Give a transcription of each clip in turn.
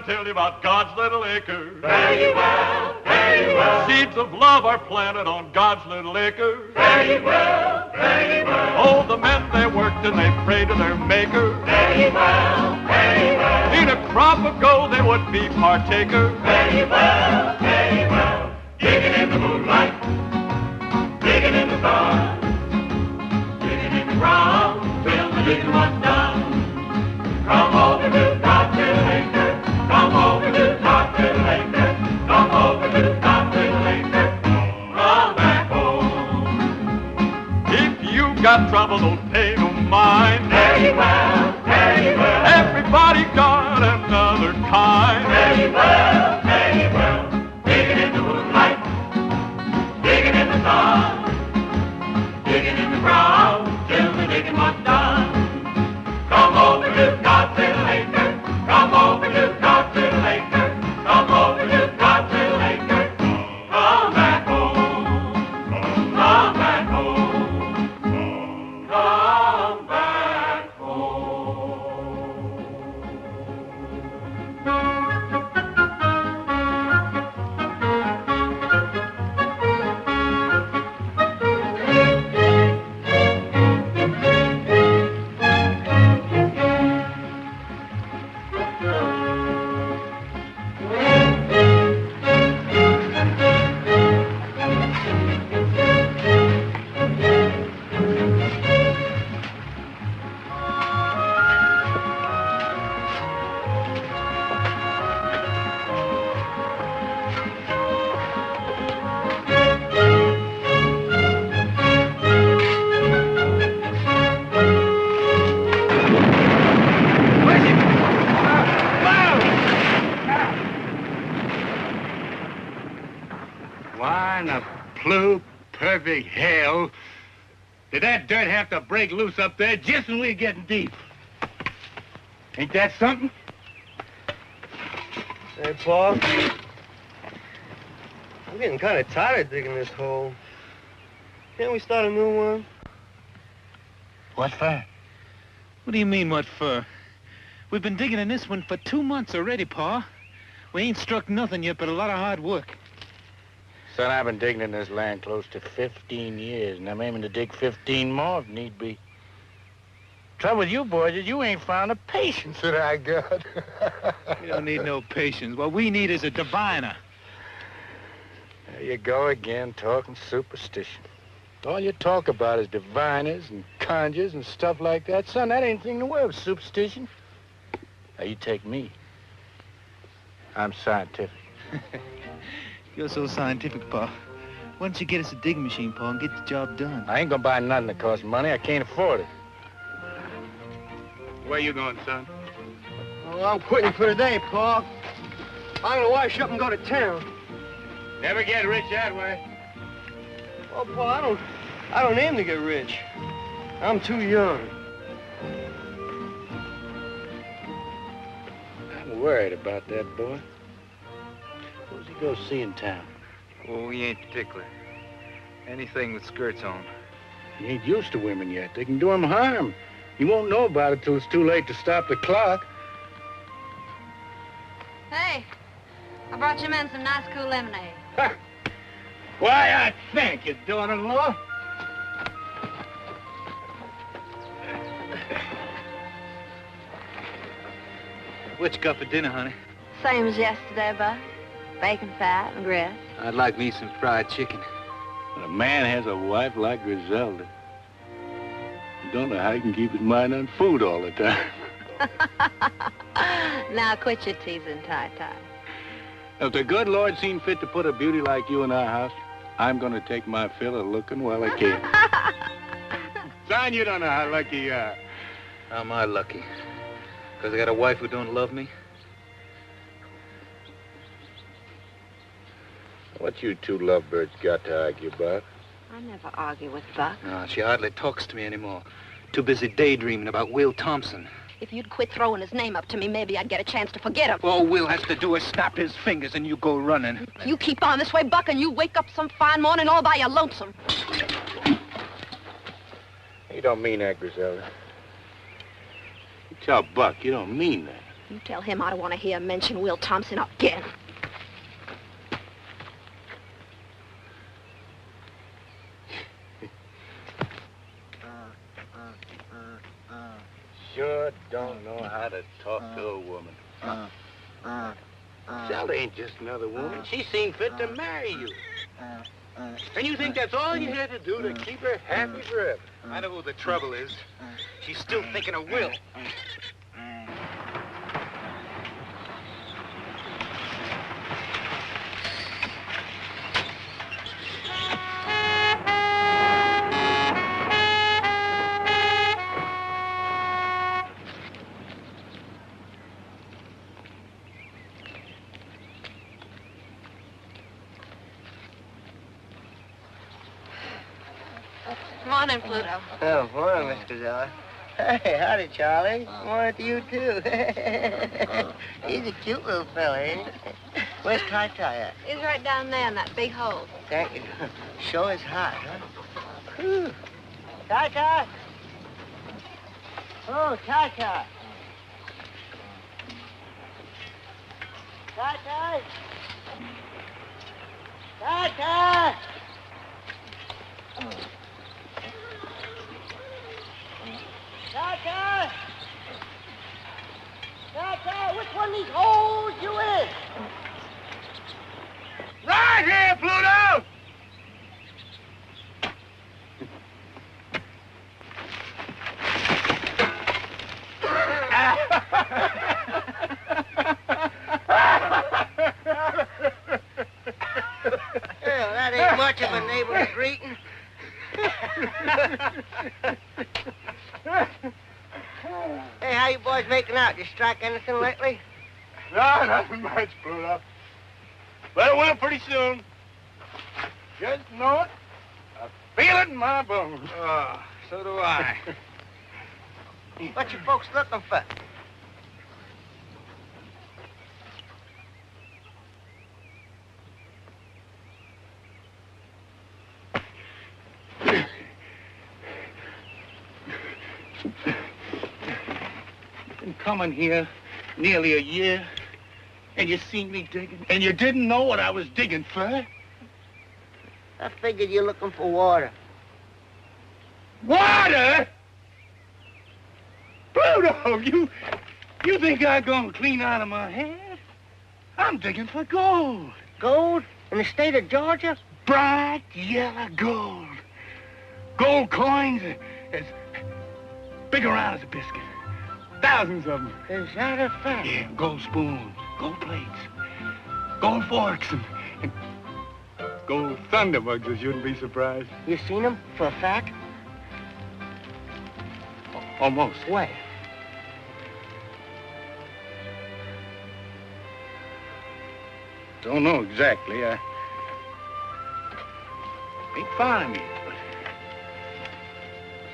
tell you about God's little acre. Fare ye well, fare ye well. Seeds of love are planted on God's little acre. Fare ye well, fare ye well. Oh, the men they worked and they prayed to their Maker. Fare ye well, fare ye well. In a crop of gold they would be partaker. Fare ye well, fare ye well. Digging in the moonlight, digging in the stars, digging in the ground till the digging was done. Come over to God's little acre. Come over to God's little acre. Come over to God's little acre. Come back home. If you got trouble, don't pay no mind. Fare ye well, fare ye well. Everybody got another kind. Fare ye well, fare ye well. Digging in the moonlight, digging in the sun, digging in the ground till the digging was done. Come over to God's little acre. Come over to God's little acre. Come over to God's little acre. Come back home. Come back home. Come back home. Why in the blue perfect hell did that dirt have to break loose up there just when we were getting deep? Ain't that something? Hey, Paul. I'm getting kind of tired of digging this hole. Can't we start a new one? What for? What do you mean, what for? We've been digging in this one for 2 months already, Pa. We ain't struck nothing yet, but a lot of hard work. Son, I've been digging in this land close to 15 years, and I'm aiming to dig 15 more if need be. Trouble with you boys is you ain't found the patience that I got. You don't need no patience. What we need is a diviner. There you go again, talking superstition. All you talk about is diviners and conjures and stuff like that. Son, that ain't anything to worry with superstition. Now, you take me. I'm scientific. You're so scientific, Pa. Why don't you get us a digging machine, Pa, and get the job done? I ain't gonna buy nothing that costs money. I can't afford it. Where you going, son? Oh, I'm quitting for today, Paul. I'm gonna wash up and go to town. Never get rich that way. Oh, Paul, I don't aim to get rich. I'm too young. I'm worried about that boy. Who's he go see in town? Oh, he ain't particular. Anything with skirts on. He ain't used to women yet. They can do him harm. He won't know about it till it's too late to stop the clock. Hey, I brought you men some nice cool lemonade. Ha! Why, I thank you, daughter-in-law. What you got for dinner, honey? Same as yesterday, Buck. Bacon fat and grits. I'd like me some fried chicken. When a man has a wife like Griselda, you don't know how he can keep his mind on food all the time. Now quit your teasing, Ty-Ty. If the good Lord seen fit to put a beauty like you in our house, I'm going to take my fill of looking while I can. Son, you don't know how lucky you are. How am I lucky? Because I got a wife who don't love me? What you two lovebirds got to argue about? I never argue with Buck. No, she hardly talks to me anymore. Too busy daydreaming about Will Thompson. If you'd quit throwing his name up to me, maybe I'd get a chance to forget him. All Will has to do is snap his fingers and you go running. You keep on this way, Buck, and you wake up some fine morning all by your lonesome. You don't mean that, Griselda. You tell Buck you don't mean that. You tell him I don't want to hear him mention Will Thompson again. Sure don't know how to talk to a woman. Zelda ain't just another woman. She seen fit to marry you. And you think that's all you had to do to keep her happy forever? I know who the trouble is. She's still thinking of Will. Morning, Pluto. Oh, morning, Mr. Zeller. Hey, howdy, Charlie. Morning to you, too. He's a cute little fella, ain't he? Where's Ty-Ty at? He's right down there in that big hole. Thank you. Sure is hot, huh? Whew. Ty-Ty! Oh, Ty-Ty! Ty-Ty! Ty-Ty! Ty-Ty! Ty-Ty, which one of these holes you in? Right here, Pluto! Well, that ain't much of a neighborly greeting. Hey, how you boys making out? You strike anything lately? No, nothing much, Pluto. But it will pretty soon. Just know it. I feel it in my bones. Oh, so do I. What you folks looking for? Been coming here nearly a year, and you seen me digging, and you didn't know what I was digging for. I figured you're looking for water. Water? Pluto, you think I'm gonna clean out of my head? I'm digging for gold. Gold? In the state of Georgia? Bright yellow gold. Gold coins as big around as a biscuit. Thousands of them. Is that a fact? Yeah, gold spoons, gold plates, gold forks, and gold thunderbugs, I shouldn't be surprised. You seen them for a fact? Almost. Where? Don't know exactly. I ain't found them yet, but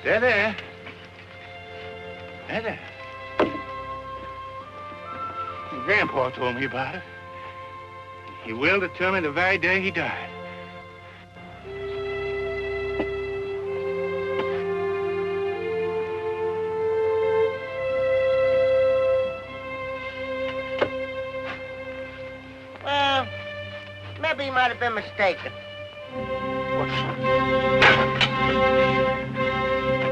they're there. They're there. Grandpa told me about it. He willed it to me the very day he died. Well, maybe he might have been mistaken.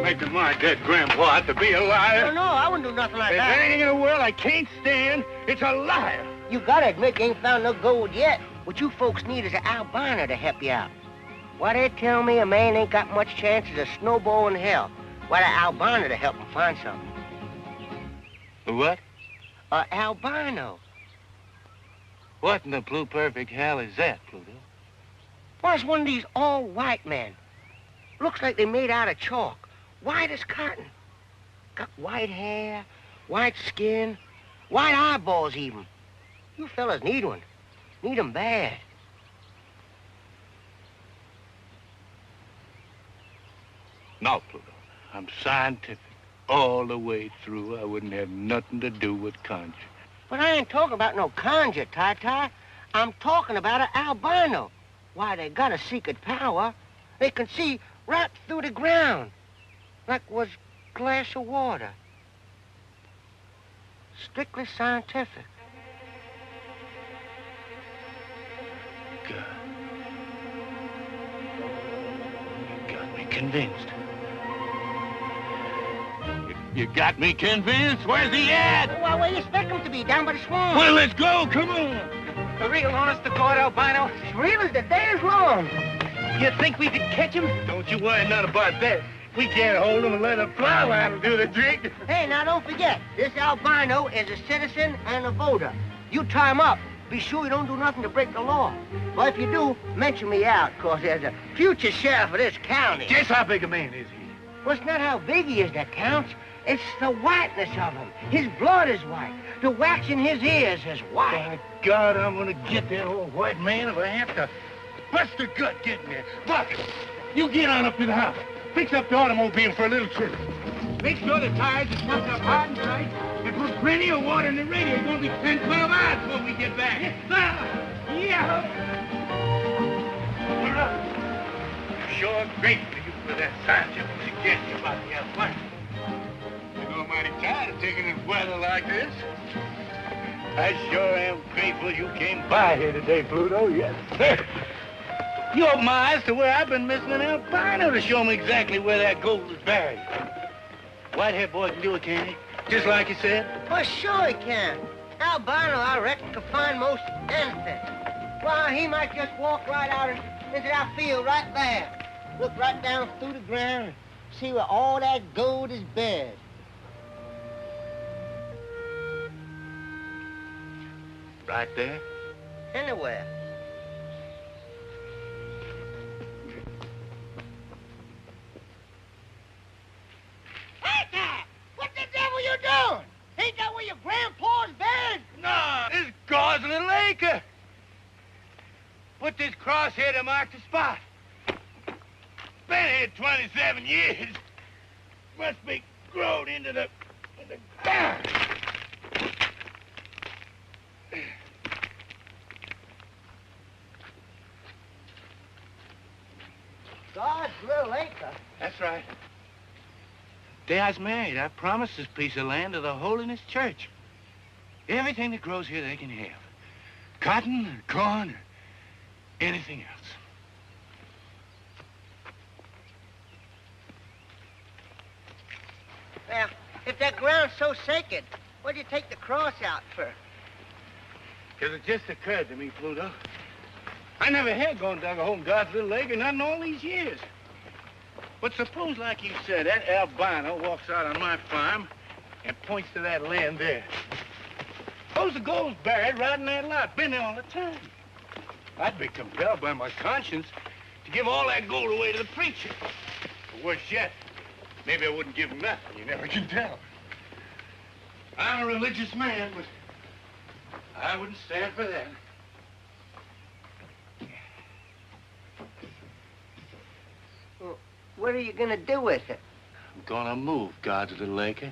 Making my dead grandpa out to be a liar. No, I wouldn't do nothing like There's that. anything in the world I can't stand. It's a liar. You gotta admit you ain't found no gold yet. What you folks need is an albino to help you out. Why, they tell me a man ain't got much chance as a snowball in hell. Why, the albino to help him find something. What? Albino. What in the blue perfect hell is that, Pluto? Well, it's one of these all-white men. Looks like they made out of chalk. White as cotton. Got white hair, white skin, white eyeballs even. You fellas need one. Need 'em bad. No, Pluto. I'm scientific all the way through. I wouldn't have nothing to do with conjure. But I ain't talking about no conjure, Ty-Ty. I'm talking about an albino. Why, they got a secret power. They can see right through the ground. Like was glass of water. Strictly scientific. God. You got me convinced. You got me convinced? Where's he at? Well, where do you expect him to be? Down by the swamp. Well, let's go. Come on. A real honest-to-God albino? As real as the day is long. You think we could catch him? Don't you worry none about that. We can't hold him and let a plow line do the trick. Hey, now don't forget, this albino is a citizen and a voter. You tie him up. Be sure you don't do nothing to break the law. Well, if you do, mention me out, cause there's a future sheriff of this county. Just how big a man is he? Well, it's not how big he is that counts. It's the whiteness of him. His blood is white. The wax in his ears is white. By God, I'm gonna get that old white man if I have to bust a gut getting there. Bucket, you get on up to the house. Fix up the automobile for a little trip. Make sure the tires are stuck up hard and tight, and put plenty of water in the radio. It's gonna be 10, 12 hours before we get back. Yes, sir. Yeah. I'm sure grateful to you for that scientific suggestion about the albino. I'm mighty tired of taking in weather like this. I sure am grateful you came by here today, Pluto. Yes, sir. You opened my eyes to where I've been missing an albino to show me exactly where that gold is buried. White-haired boy can do it, can't he? Just like you said? Well, sure he can. Albino, I reckon, can find most anything. Well, he might just walk right out into that field right there. Look right down through the ground and see where all that gold is buried. Right there? Anywhere. Hey, Dad! What the devil you doing? Ain't that where your grandpa's buried? No, this is God's little acre. Put this crosshair to mark the spot. Been here 27 years. Must be grown into the ground. God's little acre. That's right. Day I was married, I promised this piece of land to the Holiness Church. Everything that grows here they can have. Cotton, or corn, or anything else. Well, if that ground's so sacred, what'd you take the cross out for? Because it just occurred to me, Pluto. I never had gone dug a hole in God's little acre, not in all these years. But suppose, like you said, that albino walks out on my farm and points to that land there. Suppose the gold's buried right in that lot. Been there all the time. I'd be compelled by my conscience to give all that gold away to the preacher. Or worse yet, maybe I wouldn't give him nothing. You never can tell. I'm a religious man, but I wouldn't stand for that. Well, what are you gonna do with it? I'm gonna move God's little acre.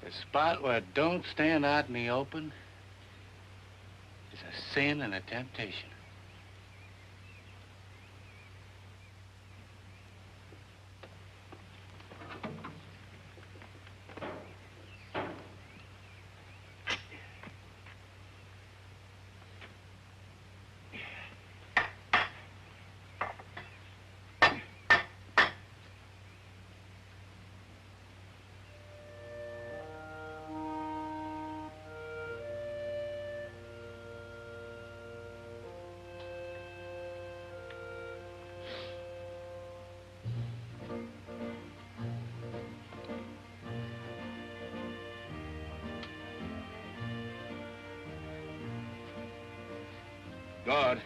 A spot where it don't stand out in the open is a sin and a temptation. God,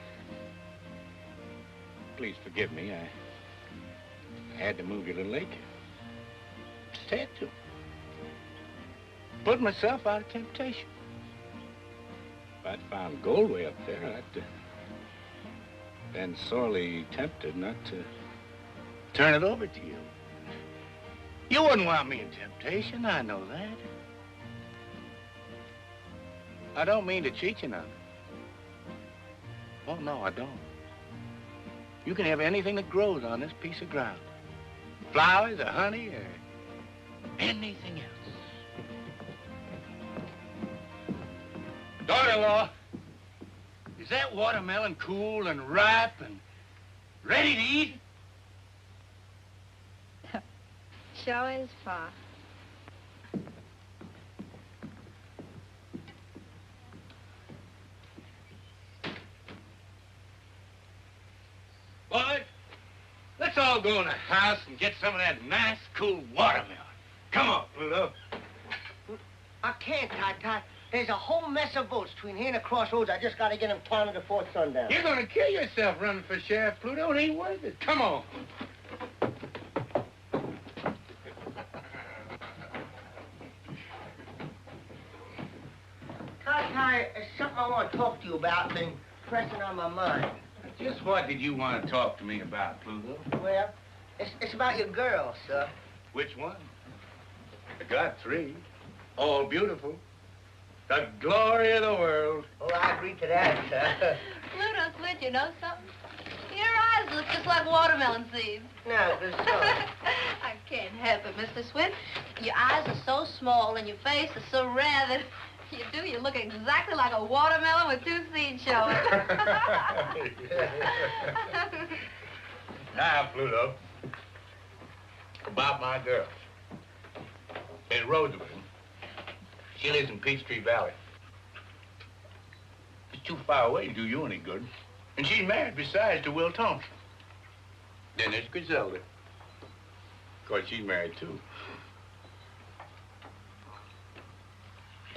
please forgive me. I had to move your little acre. Just had to. Put myself out of temptation. If I'd found gold way up there, I'd been sorely tempted not to turn it over to you. You wouldn't want me in temptation, I know that. I don't mean to cheat you none. Oh, no, I don't. You can have anything that grows on this piece of ground. Flowers or honey or anything else. Daughter-in-law, is that watermelon cool and ripe and ready to eat? Sure is, Pa. Boys, let's all go in the house and get some of that nice, cool watermelon. Come on, Pluto. I can't, Ty. There's a whole mess of votes between here and the crossroads. I just got to get them counted before sundown. You're going to kill yourself running for sheriff, Pluto. It ain't worth it. Come on. Ty, there's something I want to talk to you about. Been pressing on my mind. Just what did you want to talk to me about, Pluto? Well, it's about your girl, sir. Which one? I got 3. All beautiful. The glory of the world. Oh, I agree to that, sir. Pluto, Swin, you know something? Your eyes look just like watermelon seeds. No, this sir. I can't help it, Mr. Swin. Your eyes are so small and your face is so rare that you look exactly like a watermelon with 2 seeds showing. Now, Pluto, about my girl. Miss Roosevelt. She lives in Peachtree Valley. It's too far away to do you any good. And she's married, besides, to Will Thompson. Then there's Griselda. Of course, she's married, too.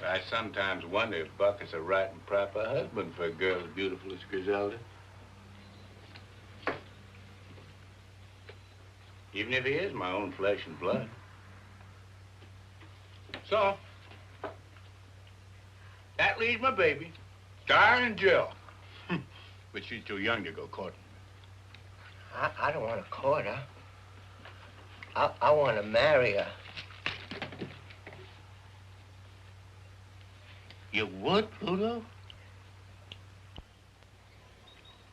I sometimes wonder if Buck is a right and proper husband for a girl as beautiful as Griselda. Even if he is my own flesh and blood. So, that leaves my baby, darling Jill. But she's too young to go courting. I don't want to court her. I want to marry her. You would, Pluto?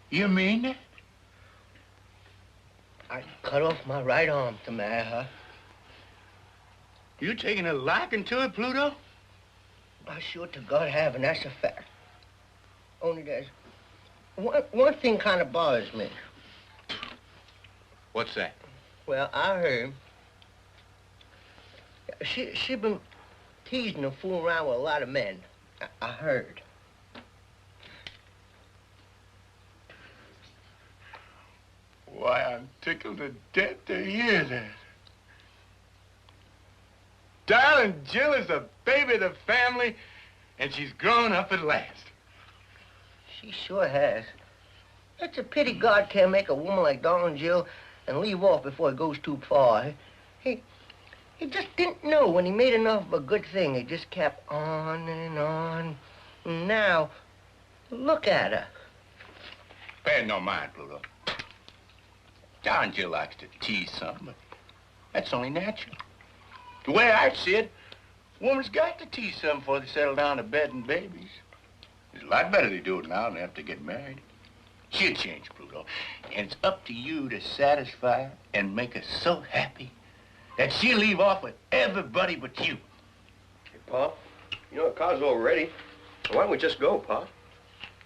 You mean that? I'd cut off my right arm to marry her. You taking a liking to it, Pluto? I sure to God have, and that's a fact. Only there's one thing kind of bothers me. What's that? Well, I heard she been teasing and fooling around with a lot of men. I heard. Why, I'm tickled to death to hear that. Darling Jill is the baby of the family, and she's grown up at last. She sure has. It's a pity God can't make a woman like darling Jill and leave off before it goes too far. He just didn't know when he made enough of a good thing. He just kept on and on. And now, look at her. Pay no mind, Pluto. Darling Jill likes to tease some, but that's only natural. The way I see it, a woman's got to tease some before they settle down to bed and babies. It's a lot better to do it now than have to get married. She'll change, Pluto, and it's up to you to satisfy her and make her so happy that she'll leave off with everybody but you. Hey, Pa, you know the car's all ready. Why don't we just go, Pa?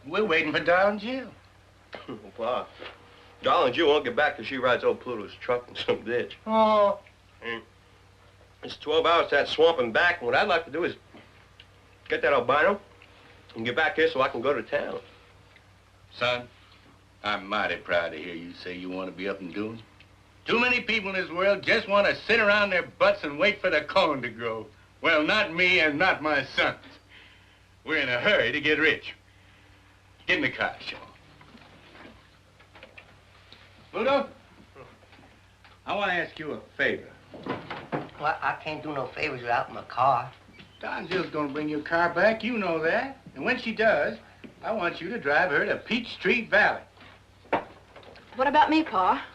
We're waiting for darling Jill. Pa, darling Jill won't get back till she rides old Pluto's truck in some ditch. Oh. It's 12 hours to that swamp and back, and what I'd like to do is get that albino and get back here so I can go to town. Son, I'm mighty proud to hear you say you want to be up and doing. Too many people in this world just want to sit around their butts and wait for the corn to grow. Well, not me and not my sons. We're in a hurry to get rich. Get in the car, Sean. Pluto, I want to ask you a favor. Well, I can't do no favors without my car. Don Jill's gonna bring your car back, you know that. And when she does, I want you to drive her to Peachtree Valley. What about me, Pa?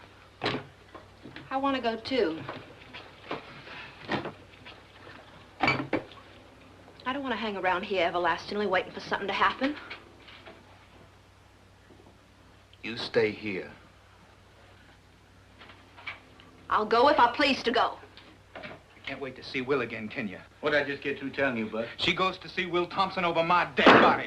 I want to go, too. I don't want to hang around here everlastingly waiting for something to happen. You stay here. I'll go if I please to go. You Can't wait to see Will again, can you? What'd I just get through telling you, Bud? She goes to see Will Thompson over my dead body.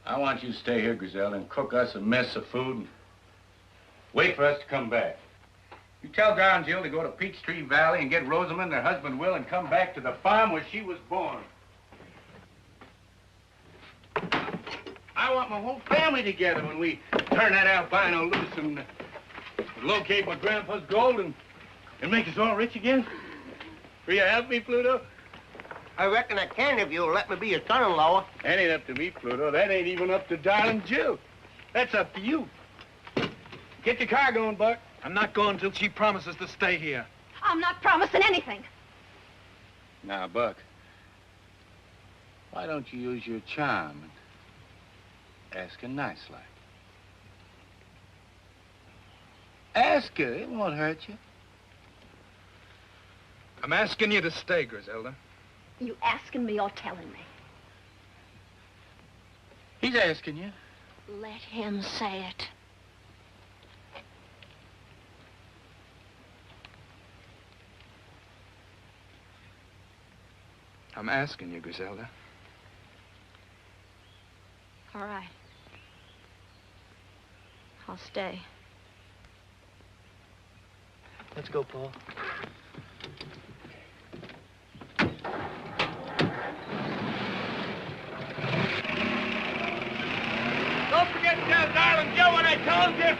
I want you to stay here, Griselda, and cook us a mess of food and wait for us to come back. You tell Gar and Jill to go to Peachtree Valley and get Rosamond and her husband Will and come back to the farm where she was born. I want my whole family together when we turn that albino loose and locate my grandpa's gold and make us all rich again. Will you help me, Pluto? I reckon I can if you'll let me be your son-in-law. That ain't up to me, Pluto. That ain't even up to darling Jill. That's up to you. Get your car going, Buck. I'm not going till she promises to stay here. I'm not promising anything. Now, Buck, why don't you use your charm and ask her nice-like? Ask her. It won't hurt you. I'm asking you to stay, Griselda. You asking me or telling me? He's asking you. Let him say it. I'm asking you, Griselda. All right. I'll stay. Let's go, Paul. Don't forget to tell darling Joe what I told you.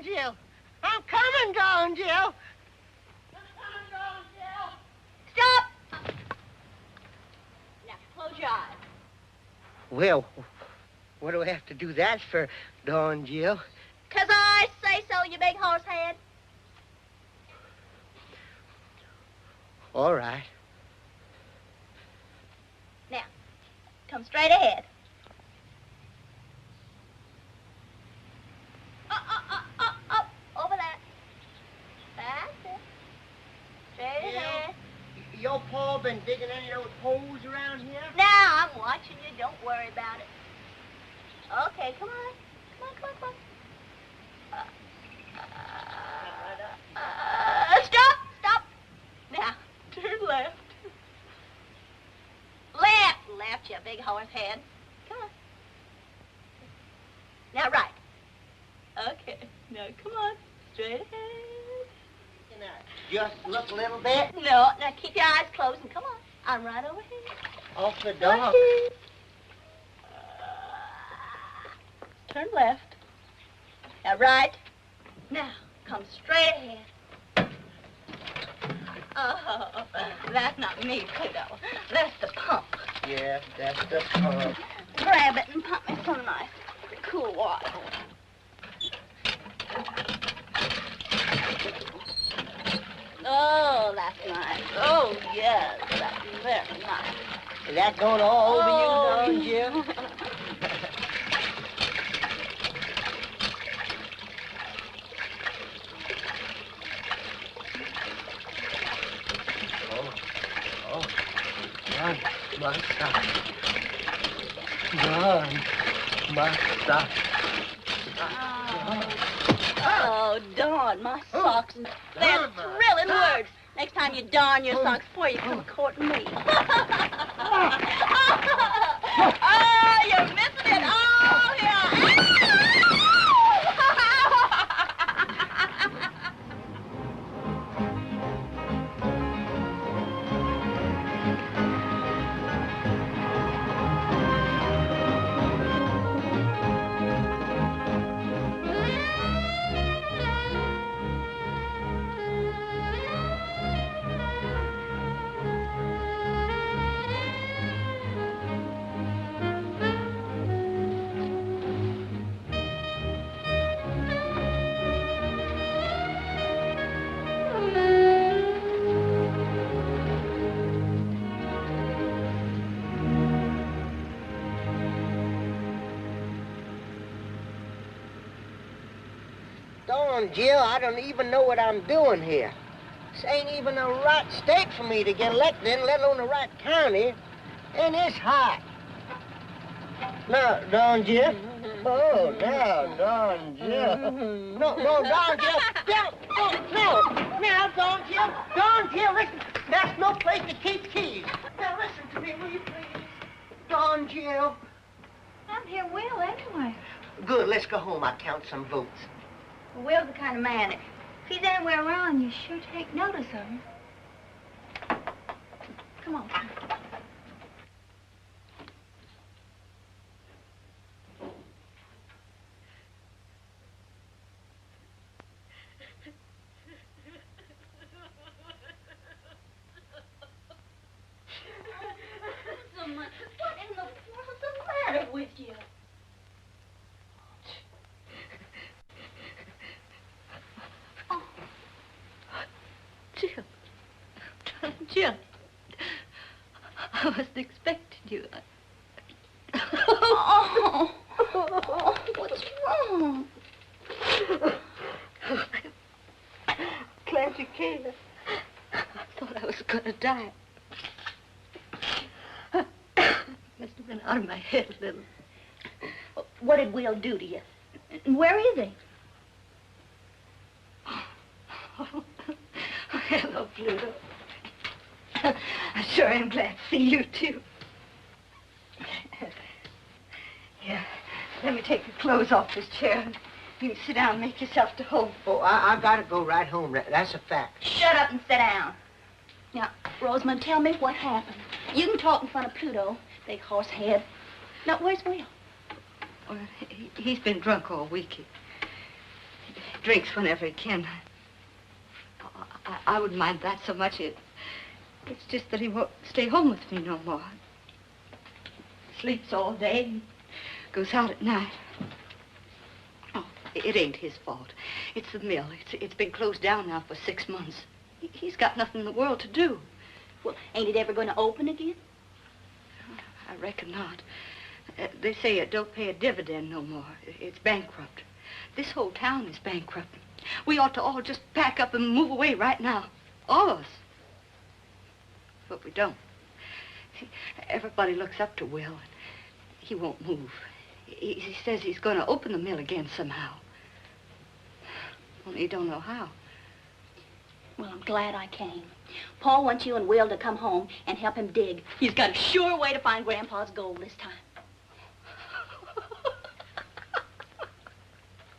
Jill. I'm coming, darling Jill. I'm coming, darling Jill. Stop! Now, close your eyes. Well, what do I have to do that for, darling Jill? 'Cause I say so, you big horse head. All right. Now, come straight ahead. Up, over that. That's it. Straight ahead. Your pa been digging any of those holes around here? Now, I'm watching you. Don't worry about it. Okay, come on. Come on. Stop. Now, turn left. Left, you big horse head. Come on. Now, right. Okay. Now, come on. Straight ahead. Now, just look a little bit. No, now keep your eyes closed and come on. I'm right over here. Off the dog. Turn left. Now, right. Now, come straight ahead. Oh, that's not me, Pluto. That's the pump. Yeah, that's the pump. Grab it and pump me some nice, cool water. Oh, that's nice. Oh, yes, that's very nice. Is that going all over you, darling Jill? My sock. My sock. Oh, darn, my socks. They're thrilling words. Next time you darn your socks before you come courting me. Oh, you're missing it. Oh, yeah. Darn, Jill, I don't even know what I'm doing here. This ain't even the right state for me to get elected in, let alone the right county. And it's hot. No, darn, Jill. Oh, no, darn, Jill. No, darn, Jill. No, darn, Jill. Darn, Jill, listen. That's no place to keep keys. Now, listen to me, will you please? Darn, Jill. I'm here, Will, anyway. Good, let's go home. I'll count some votes. Well, Will's the kind of man, if he's anywhere around, you sure take notice of him. Come on. What in the world's the matter with you? Oh. Jill. Jill. I wasn't expecting you. Oh. What's wrong? Glad you came. I thought I was going to die. Must have been out of my head a little. What did Will do to you? And where is he? Oh, hello, Pluto. I sure am glad to see you, too. Here, let me take your clothes off this chair. You can sit down and make yourself to home. Oh, I gotta go right home. That's a fact. Shut up and sit down. Now, Rosamond, tell me what happened. You can talk in front of Pluto, big horse head. Now, where's Will? Well, he's been drunk all week. He drinks whenever he can. I wouldn't mind that so much. It's just that he won't stay home with me no more. Sleeps all day and goes out at night. Oh, it ain't his fault. It's the mill. It's been closed down now for 6 months. He's got nothing in the world to do. Well, ain't it ever going to open again? I reckon not. They say it don't pay a dividend no more. It's bankrupt. This whole town is bankrupt. We ought to all just pack up and move away right now. All of us. But we don't. Everybody looks up to Will, and he won't move. He says he's going to open the mill again somehow. Only he don't know how. Well, I'm glad I came. Paul wants you and Will to come home and help him dig. He's got a sure way to find Grandpa's gold this time.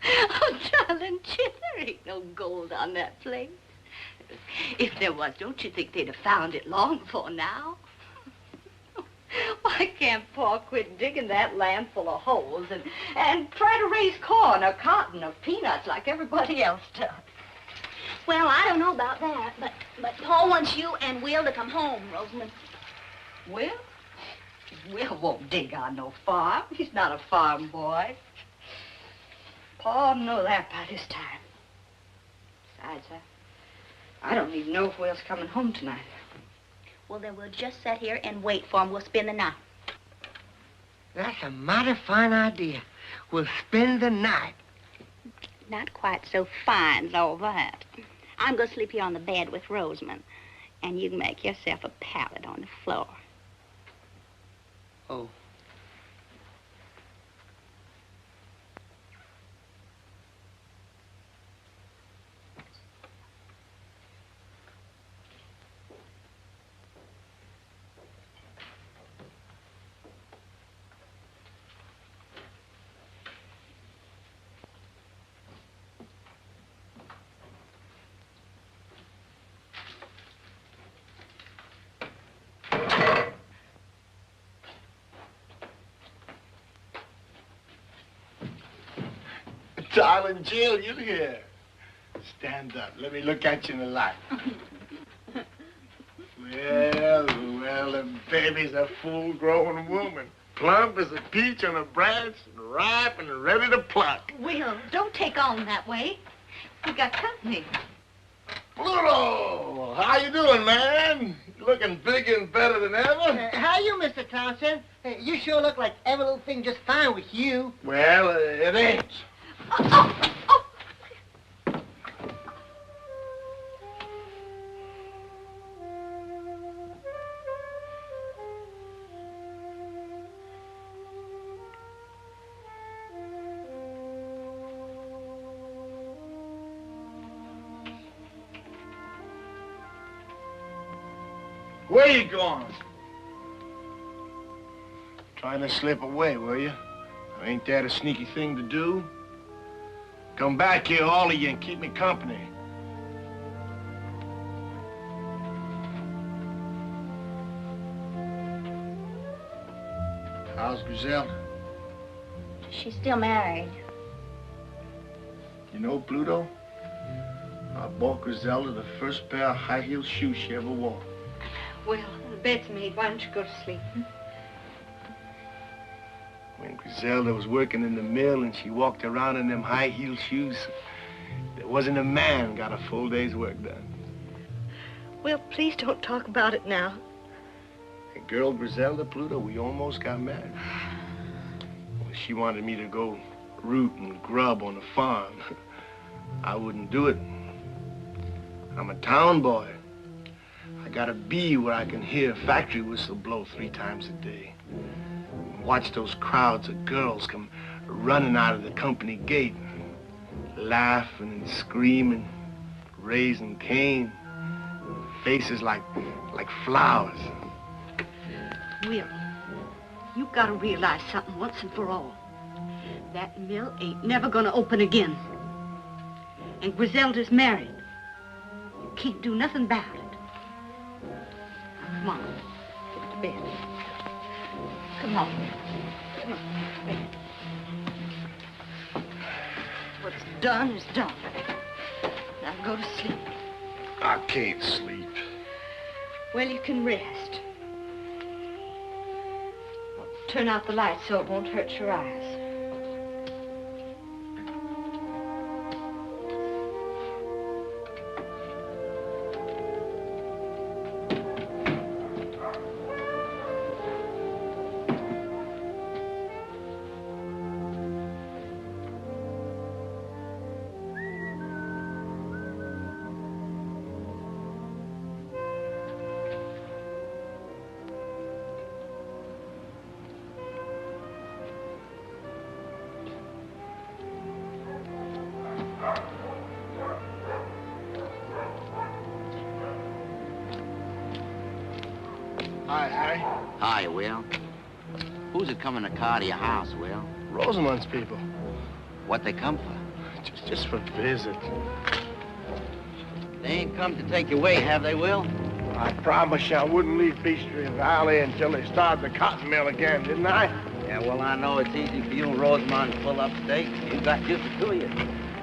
Oh, darling Chip, there ain't no gold on that place. If there was, don't you think they'd have found it long before now? Why can't Paul quit digging that land full of holes and try to raise corn or cotton or peanuts like everybody else does? Well, I don't know about that, but Paul wants you and Will to come home, Rosamond. Will? Will won't dig on no farm. He's not a farm boy. Paul know that by this time. Besides, I don't even know if Will's coming home tonight. Well, then we'll just sit here and wait for him. We'll spend the night. That's a mighty fine idea. We'll spend the night. Not quite so fine as all that. I'm going to sleep here on the bed with Rosamond, and you can make yourself a pallet on the floor. Oh. Darling Jill, you here. Stand up. Let me look at you in the light. Well, the baby's a full-grown woman. Plump as a peach on a branch, and ripe and ready to pluck. Will, don't take on that way. We got company. Pluto! How you doing, man? You looking bigger and better than ever? How you, Mr. Townsend? You sure look like every little thing just fine with you. Well, it ain't. Where you going? Trying to slip away, were you? Ain't that a sneaky thing to do? Come back here, all of you, and keep me company. How's Griselda? She's still married. You know, Pluto, I bought Griselda the first pair of high-heel shoes she ever wore. Well, the bed's made. Why don't you go to sleep? When Griselda was working in the mill and she walked around in them high-heel shoes, there wasn't a man got a full day's work done. Well, please don't talk about it now. And girl Griselda, Pluto, we almost got married. Well, she wanted me to go root and grub on the farm. I wouldn't do it. I'm a town boy. I gotta be where I can hear a factory whistle blow 3 times a day. Watch those crowds of girls come running out of the company gate, laughing and screaming, raising Cain, faces like flowers. Will, you gotta realize something once and for all. That mill ain't never gonna open again. And Griselda's married. You can't do nothing about it. Now, come on, get to bed. Come on. Come on, bed. What's done is done. Now go to sleep. I can't sleep. Well, you can rest. Turn out the light so it won't hurt your eyes. Hi, Harry. Hi, Will. Who's it coming to car to your house, Will? Rosamund's people. What they come for? Just for visit. They ain't come to take you away, have they, Will? I promised you I wouldn't leave Peachtree Valley until they started the cotton mill again, didn't I? Yeah, well, I know it's easy for you and Rosamond to pull up state. You got just the two of you.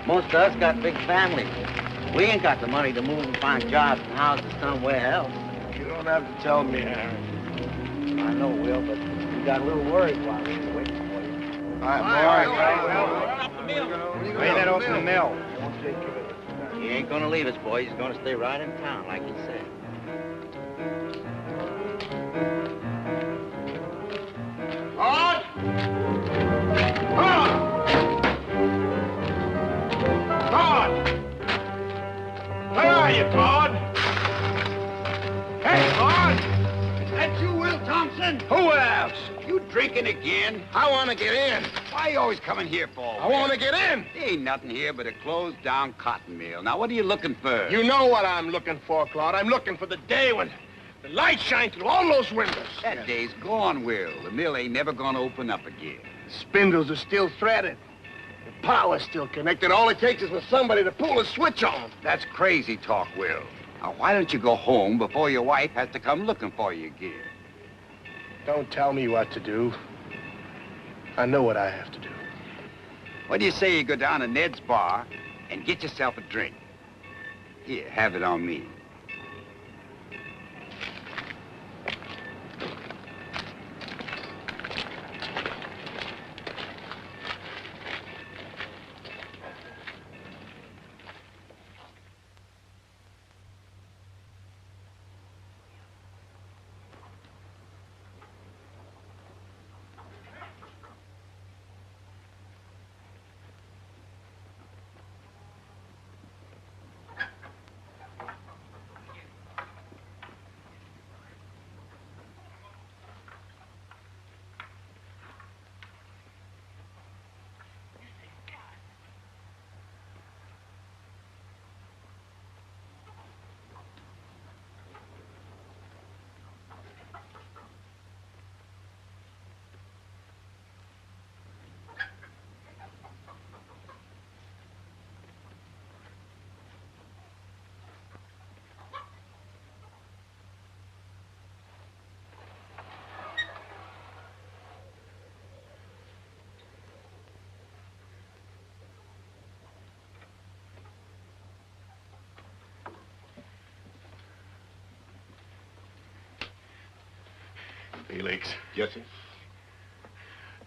Most of us got big families. We ain't got the money to move and find jobs and houses somewhere else. You don't have to tell me, Harry. I know, Will, but we got a little worried while we were waiting for you. All right, boy. Lay that off the mill. Won't take care of it. He ain't gonna leave us, boy. He's gonna stay right in town, like he said. Claude! Claude! Claude! Where are you, Claude? Hey, Claude! Is that you, Will Thompson? Who else? You drinking again? I want to get in. Why you always coming here for? I want to get in. There ain't nothing here but a closed-down cotton mill. Now, what are you looking for? You know what I'm looking for, Claude. I'm looking for the day when the light shines through all those windows. That day's gone, Will. The mill ain't never gonna open up again. The spindles are still threaded. The power's still connected. All it takes is for somebody to pull a switch on. That's crazy talk, Will. Now, why don't you go home before your wife has to come looking for you again? Don't tell me what to do. I know what I have to do. What do you say you go down to Ned's bar and get yourself a drink? Here, have it on me. Felix. Yes, sir.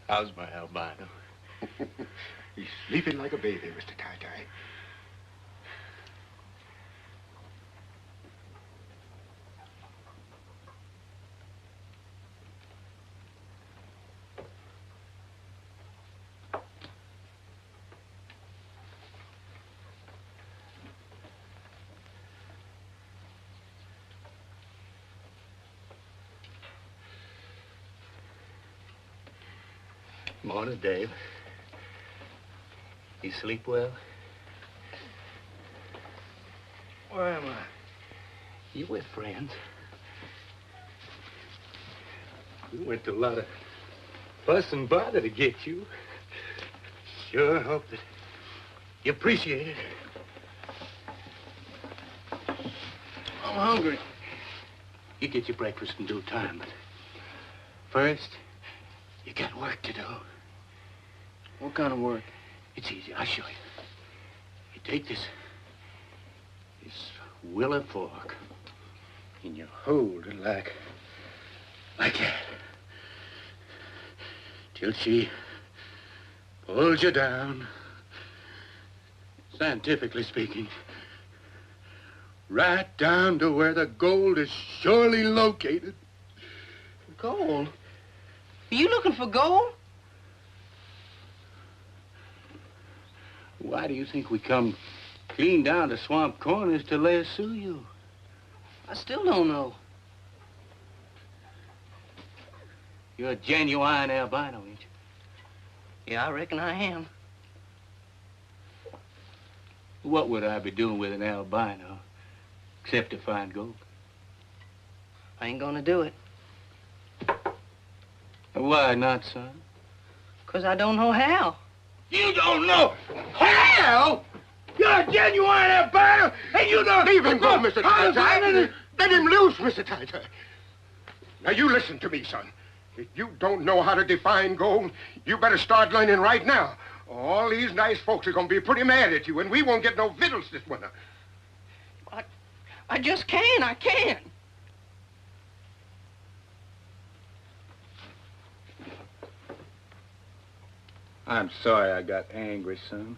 How's my albino? He's sleeping like a baby, Mr. Tie-Tie. Morning, Dave. You sleep well? Where am I? You with friends? We went to a lot of fuss and bother to get you. Sure hope that you appreciate it. I'm hungry. You get your breakfast in due time, but first, you got work to do. What kind of work? It's easy. I'll show you. You take this willow fork and you hold it like that. Till she pulls you down, scientifically speaking, right down to where the gold is surely located. Gold? Are you looking for gold? Why do you think we come clean down to Swamp Corners to lasso you? I still don't know. You're a genuine albino, ain't you? Yeah, I reckon I am. What would I be doing with an albino except to find gold? I ain't gonna do it. Why not, son? 'Cause I don't know how. You don't know how? You're a genuine albino, and you don't... Leave him go, Mr. Tie-Tie. Let him loose, Mr. Tie-Tie. Now, you listen to me, son. If you don't know how to define gold, you better start learning right now. All these nice folks are going to be pretty mad at you, and we won't get no victuals this winter. I just can't. I can't. I'm sorry I got angry, son.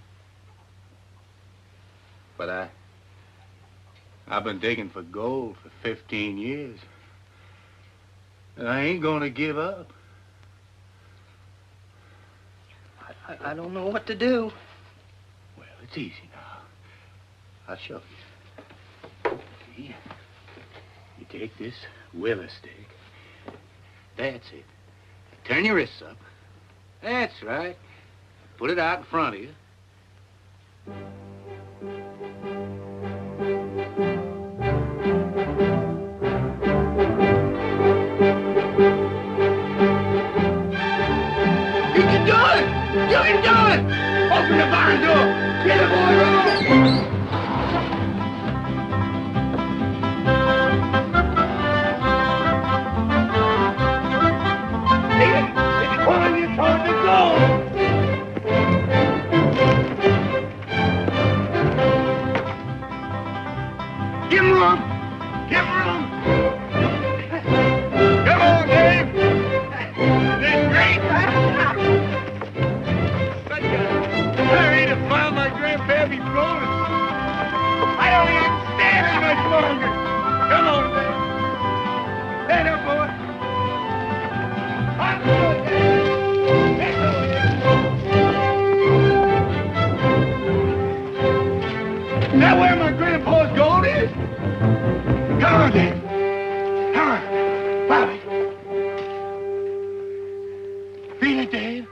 But I've been digging for gold for 15 years. And I ain't gonna give up. I don't know what to do. Well, it's easy now. I'll show you. See? You take this willow stick. That's it. Turn your wrists up. That's right. Put it out in front of you. You can do it! You can do it! Open the barn door! Get the boy room! It's pulling you toward the goal! Give him room! Give him room! Come on, Dave! This great! Hurry to find my grandpappy's bonus! I don't even stand it much longer! Come on, Dave! Stand up, boy! I'm good, Dave! That's over here! Is that where my grandpa's gold is? Come on, Dave. Come on. Bobby. Feel it, Dave.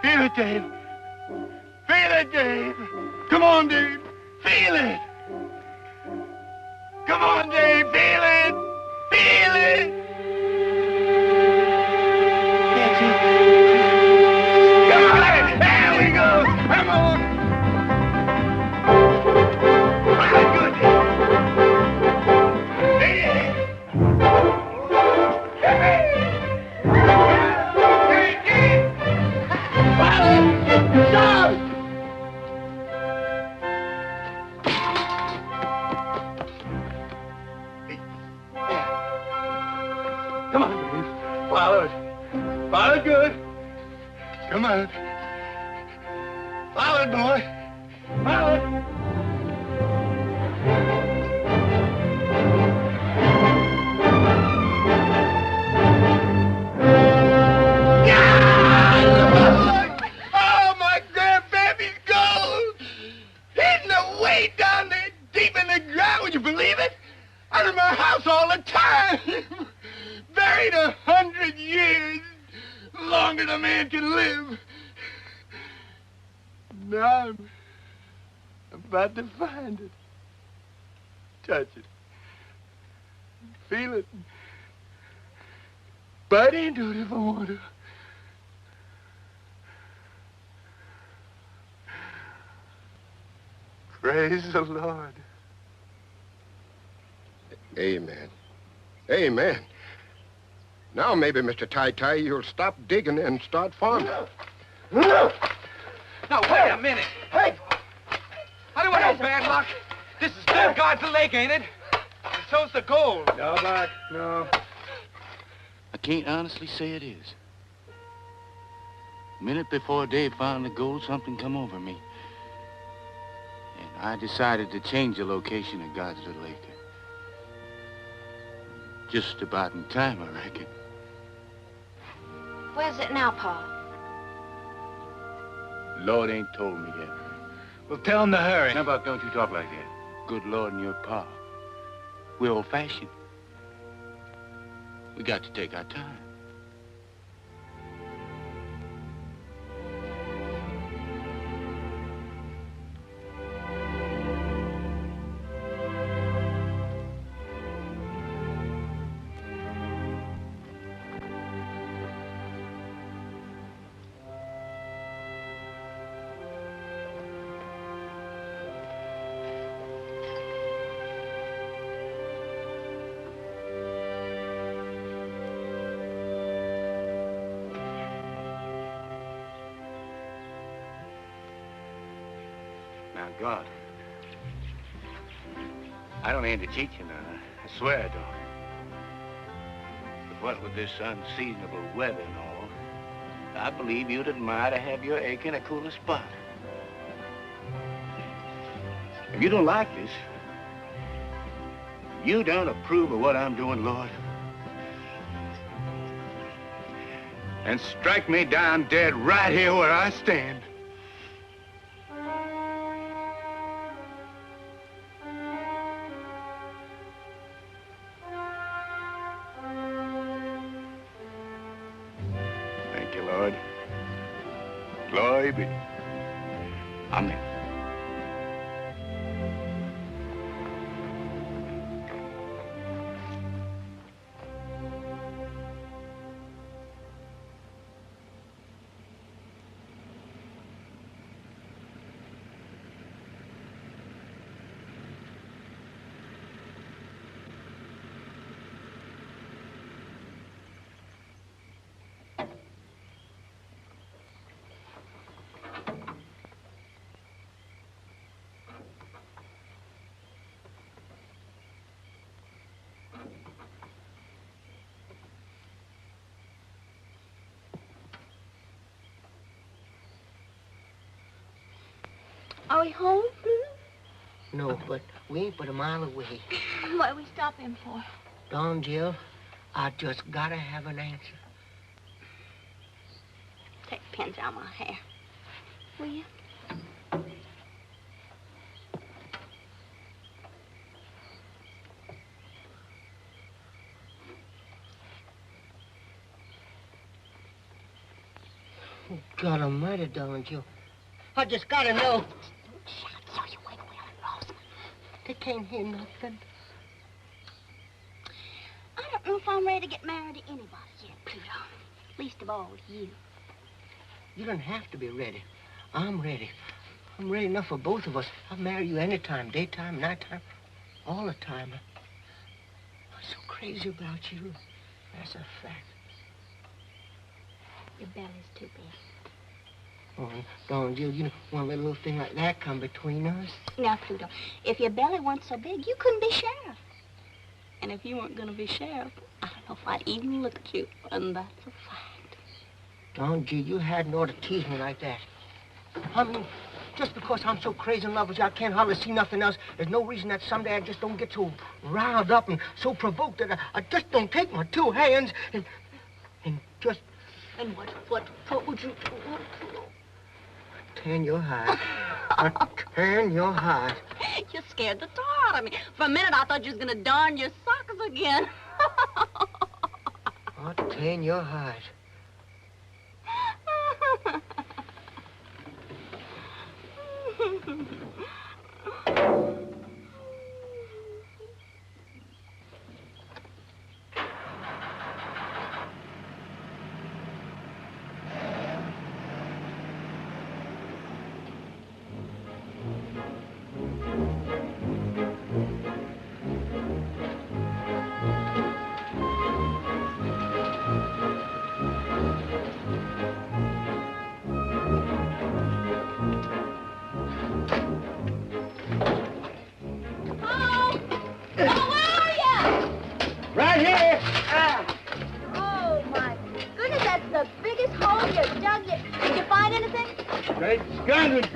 Feel it, Dave. Feel it, Dave. Come on, Dave. Feel it. Come on, Dave. Feel it. Feel it. That's it. Come on. There we go. Come on. Come on. Forward, boy. Forward. Oh, my grandbaby's gold! Hidden away down there deep in the ground, would you believe it? Out of my house all the time. Buried 100 years. Longer than a man can live. Now I'm about to find it. Touch it. Feel it. Bite into it if I want to. Praise the Lord. Amen. Amen. Now maybe, Mr. Tie-Tie, you'll stop digging and start farming. Now, wait a minute. Hey! I don't want no bad luck. This is still God's lake, ain't it? And so's the gold. No, Buck, no. I can't honestly say it is. A minute before Dave found the gold, something come over me. And I decided to change the location of God's little acre. Just about in time, I reckon. Where's it now, Pa? Lord ain't told me yet. Well, tell him to hurry. Now, Buck, don't you talk like that. Good Lord and your Pa. We're old-fashioned. We got to take our time. Now, God, I don't aim to cheat you now. I swear I don't. But what with this unseasonable weather and all, I believe you'd admire to have your acre in a cooler spot. If you don't like this, you don't approve of what I'm doing, Lord, and strike me down dead right here where I stand. Thank you, Lord. Glory be. Amen. Are we home? No, but we ain't but a mile away. What are we stopping for? Don, Jill, I just gotta have an answer. Take the pins out of my hair. Will you? Oh, God almighty, Don, Jill. I just gotta know. Shout so you wake Will and Rosa. They can't hear nothing. I don't know if I'm ready to get married to anybody yet, Pluto. Least of all to you. You don't have to be ready. I'm ready. I'm ready enough for both of us. I'll marry you anytime, daytime, nighttime, all the time. I'm so crazy about you. That's a fact. Your belly's too big. Oh, Don, Jill, you don't want to let a little thing like that come between us. Now, Pluto, if your belly weren't so big, you couldn't be sheriff. And if you weren't going to be sheriff, I don't know if I'd even look at you. And that's a fact. Don G, you hadn't ought to tease me like that. I mean, just because I'm so crazy in love with you, I can't hardly see nothing else. There's no reason that someday I just don't get so riled up and so provoked that I just don't take my two hands and just... And what would you do? Tan your hide. Tan your hide. You scared the tar out of me. For a minute, I thought you was gonna darn your socks again. I'll tan your hide.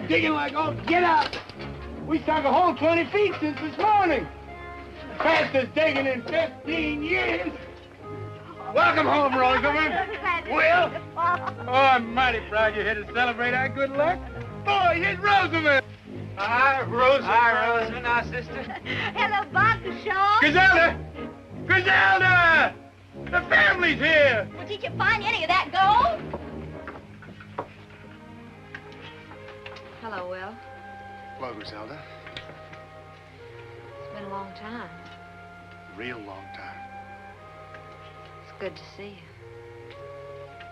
Digging like, oh, get out! We dug a hole 20 feet since this morning. Fastest digging in 15 years. Welcome home, Rosamond. Will? Oh, I'm mighty proud you're here to celebrate our good luck. Boy, here's Rosamond. Hi, Rosamond. Hi, Rosamond, our sister. Hello, Bob, Shaw. Griselda! Griselda! The family's here. Well, did you find any of that gold? Hello, Will. Hello, Griselda. It's been a long time. Real long time. It's good to see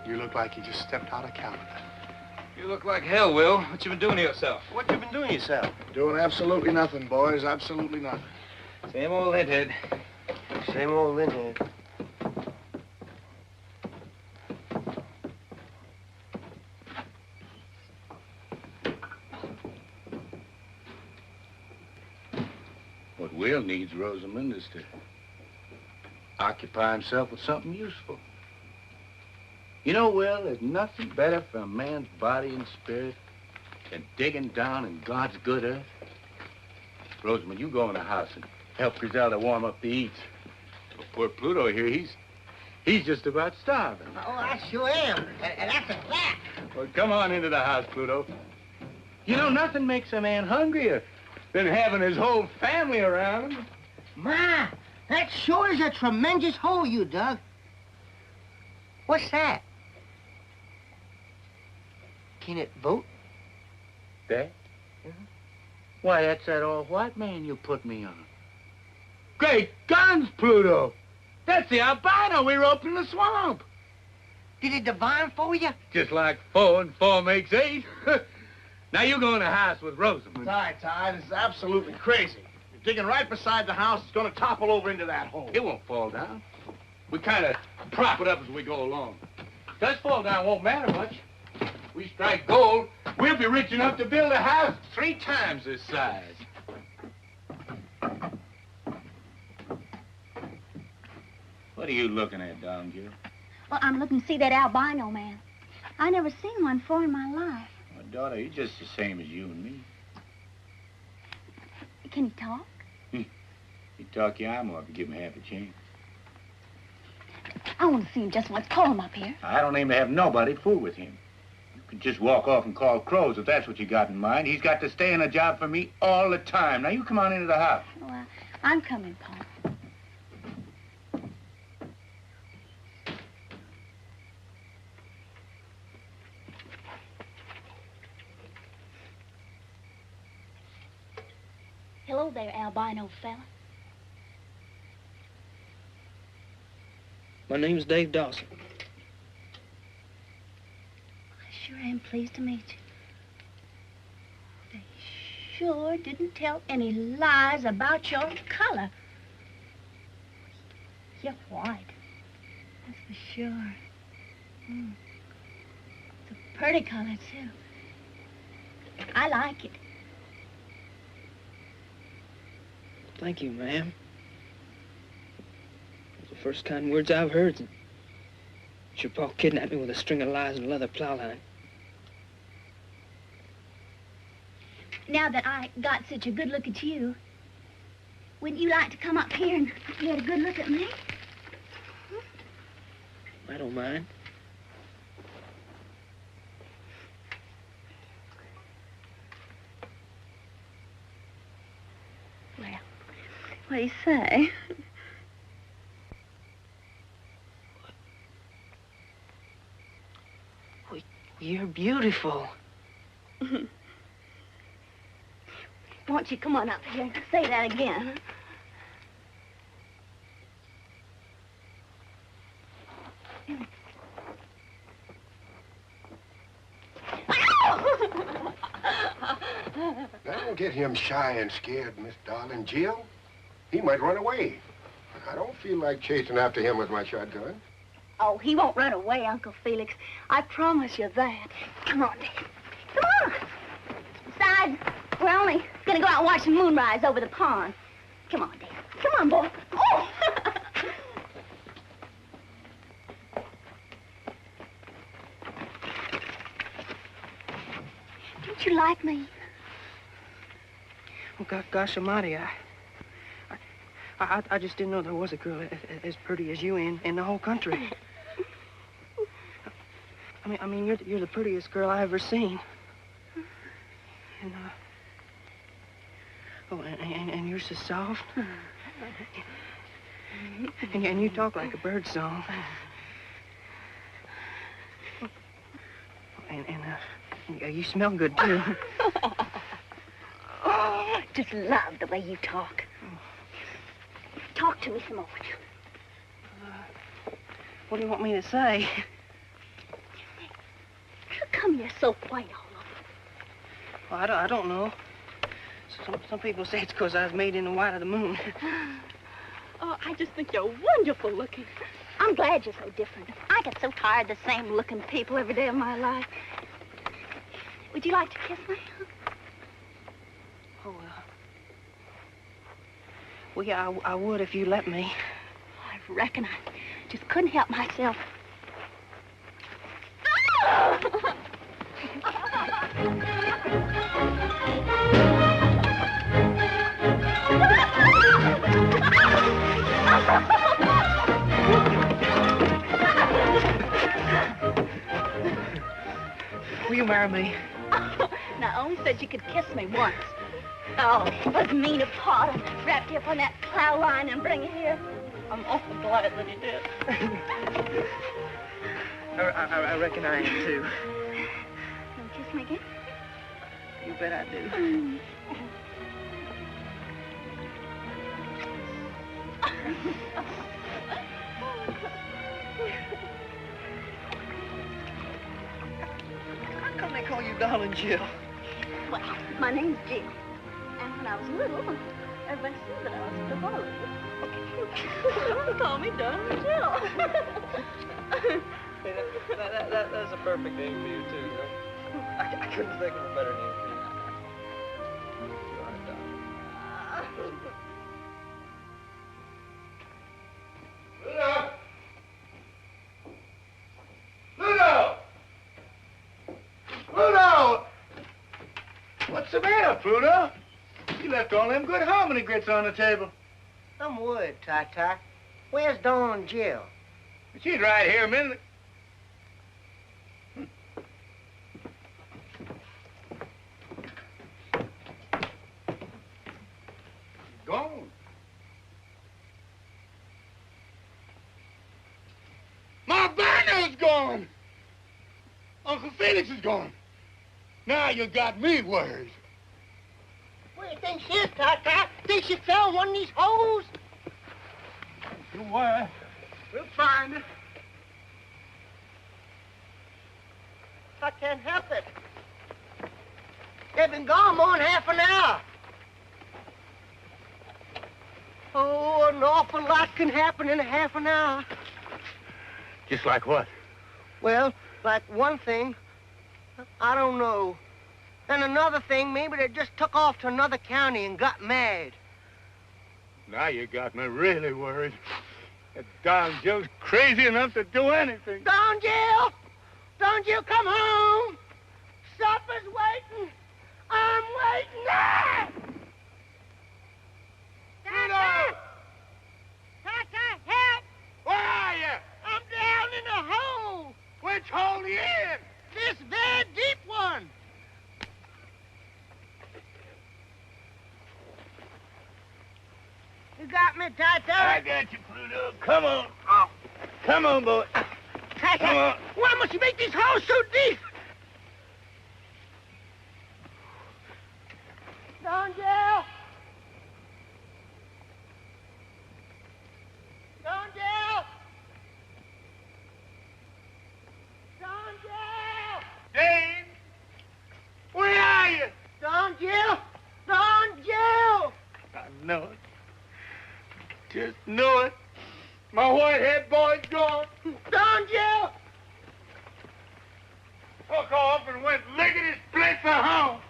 you. You look like you just stepped out of Canada. You look like hell, Will. What you been doing to yourself? What you been doing yourself? Doing absolutely nothing, boys. Absolutely nothing. Same old linthead. Same old linthead. What Will needs, Rosamond, is to occupy himself with something useful. You know, Will, there's nothing better for a man's body and spirit than digging down in God's good earth. Rosamond, you go in the house and help Griselda warm up the eats. Well, poor Pluto here, he's just about starving. Oh, I sure am. And that's a fact. Well, come on into the house, Pluto. You know, nothing makes a man hungrier than having his whole family around him. Ma, that sure is a tremendous hole you dug. What's that? Can it vote? That? Why, that's that old white man you put me on. Great guns, Pluto! That's the albino we roped in the swamp. Did it divine for you? Just like 4 and 4 makes 8. Now you go in the house with Rosamond. Ty, this is absolutely crazy. You're digging right beside the house. It's going to topple over into that hole. It won't fall down. We kind of prop it up as we go along. If it does fall down, it won't matter much. We strike gold, we'll be rich enough to build a house 3 times this size. What are you looking at, Don Gill? Well, I'm looking to see that albino man. I never seen one before in my life. Well, daughter, he's just the same as you and me. Can he talk? He'd talk your arm off if you give him half a chance. I want to see him just once. Call him up here. I don't aim to have nobody fool with him. You can just walk off and call crows if that's what you got in mind. He's got to stay in a job for me all the time. Now, you come on into the house. Well, I'm coming, Pa. Hello there, albino fella. My name's Dave Dawson. I sure am pleased to meet you. They sure didn't tell any lies about your color. You're white. That's for sure. It's a pretty color, too. I like it. Thank you, ma'am. Those are the first kind words I've heard. Your pa kidnapped me with a string of lies and a leather plow line. Now that I got such a good look at you, wouldn't you like to come up here and get a good look at me? I don't mind. Well, what do you say? You're beautiful. Won't you come on up here and say that again? Don't get him shy and scared, Miss Darling Jill. He might run away. I don't feel like chasing after him with my shotgun. Oh, he won't run away, Uncle Felix. I promise you that. Come on, Dad. Come on. Besides, we're only gonna go out and watch the moonrise over the pond. Come on, Dad. Come on, boy. Oh! Don't you like me? Oh, gosh almighty, I just didn't know there was a girl as pretty as you in the whole country. I mean, you're the prettiest girl I ever seen. And, and you're so soft. And you talk like a bird song. And you smell good, too. Oh, I just love the way you talk. Talk to me some more. What do you want me to say? How come you're so white all over? Well, I don't know. Some people say it's because I was made in the white of the moon. Oh, I just think you're wonderful looking. I'm glad you're so different. I get so tired of the same looking people every day of my life. Would you like to kiss me? Oh, well, yeah, I would if you let me. I reckon I just couldn't help myself. Will you marry me? Now, I only said you could kiss me once. Oh, it was mean of Pa to wrap you up on that plow line and bring you here. I'm awful glad that he did. I reckon I am, too. Don't kiss me again? You bet I do. How come they call you Darling Jill? Well, my name's Jill. And when I was little, everybody said that I was the Darling. They call me Darling Jill. That's a perfect name for you, too, you know? I couldn't think of a better name for you. You are, darling. Pluto! Pluto! What's the matter, Pluto? You left all them good harmony grits on the table. Some wood, Ty-Ty. Where's Dawn Jill? She's right here a minute. Gone. My banner's gone. Uncle Felix is gone. Now you got me worried. What do you think she is, Ty-Ty? Think she fell in one of these holes? Don't worry. We'll find her. I can't help it. They've been gone more than half an hour. Oh, an awful lot can happen in a half an hour. Just like what? Well, like one thing, I don't know. And another thing, maybe they just took off to another county and got mad. Now you got me really worried. That darn Joe's crazy enough to do anything. Don Jill! Don Jill, come home! Supper's waiting! I'm waiting! Ah! Tata! Tata, help! Where are you? I'm down in a hole! Which hole you in? This very deep one! You got me, Tata? I got you, Pluto. Come on. Oh. Come on, boy. Tata, Come on. why must you make these holes so deep? Don Jill! Don Jill! Don Jill! Dave! Where are you? Don Jill! Don Jill! I know it. Just know it. My white-head boy's gone. Don Jill! Took off and went licking his split for home.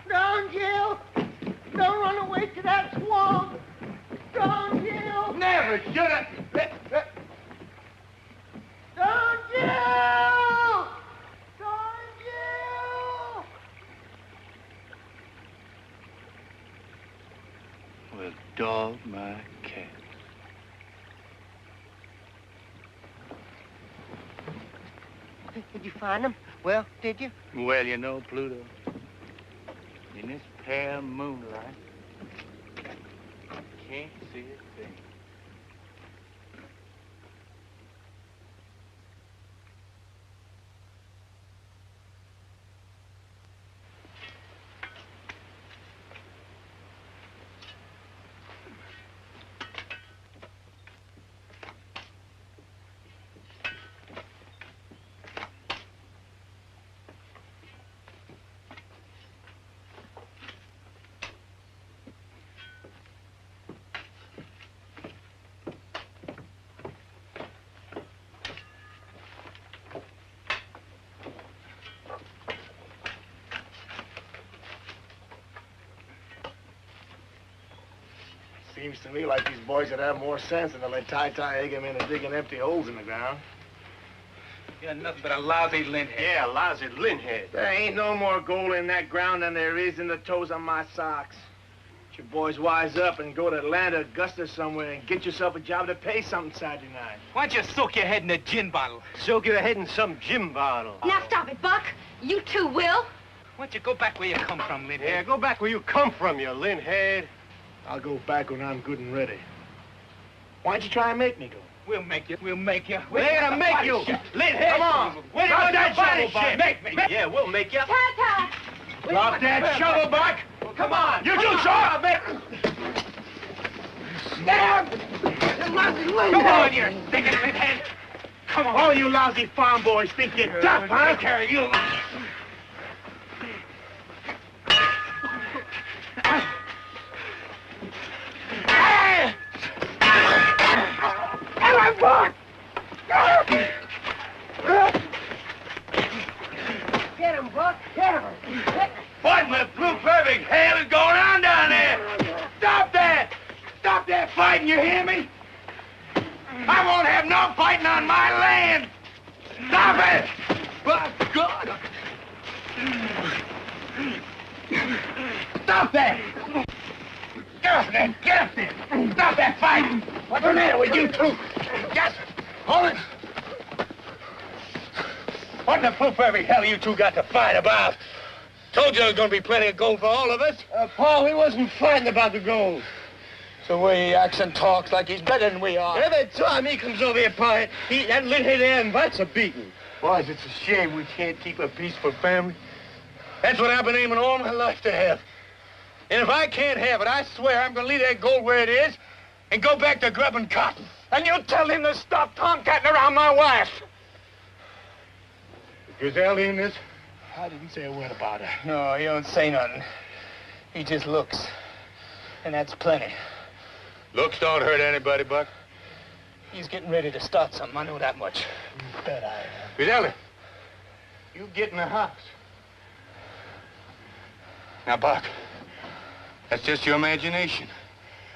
Don Jill! Don't run away to that swamp! Don Jill! Never should have. Don Jill! Don Jill! Well, dog my cat. Did you find him? Well, did you? Well, you know, Pluto, in this pale moonlight, can't see a thing. Seems to me like these boys would have more sense than to let Ty egg him into digging empty holes in the ground. You're nothing but a lousy lint-head. Yeah, lousy lint-head. There ain't no more gold in that ground than there is in the toes on my socks. Get your boys wise up and go to Atlanta, Augusta somewhere and get yourself a job to pay something Saturday night. Why don't you soak your head in a gin bottle? Soak your head in some gin bottle. Now stop it, Buck. You too, Will. Why don't you go back where you come from, lint-head? Yeah, go back where you come from, you lint-head. I'll go back when I'm good and ready. Why don't you try and make me go? We'll make you. We'll make you. We're gonna make you. Lint-head. Come on. Where Drop do you that want your shovel, body Buck. shit? Make me. Yeah, we'll make you. Tata! Drop that shovel, Buck. Well, come on. You do, sir. Come on, you stinking lint-head. Come on. All you lousy farm boys think you're tough, huh? Take care of you. Get him, Buck! Get him! What in the blue perfect hell is going on down there? Stop that! Stop that fighting, you hear me? I won't have no fighting on my land! Stop it! By God! Stop that! Get off there! Get up there! Stop that fighting! What's the matter with you two? Just hold it! What in the blue perfect hell you two got to fight about? Told you there was going to be plenty of gold for all of us. Paul, he wasn't fighting about the gold. So the way he acts and talks like he's better than we are. Every time he comes over here, Pa, that lint-head there invites a beating. Boys, it's a shame we can't keep a peaceful family. That's what I've been aiming all my life to have. And if I can't have it, I swear I'm going to leave that gold where it is and go back to grubbing cotton. And you tell him to stop tomcatting around my wife. Griselda in this? I didn't say a word about her. No, he don't say nothing. He just looks. And that's plenty. Looks don't hurt anybody, Buck. He's getting ready to start something. I know that much. You bet I am. Griselda. You get in the house. Now, Buck, that's just your imagination.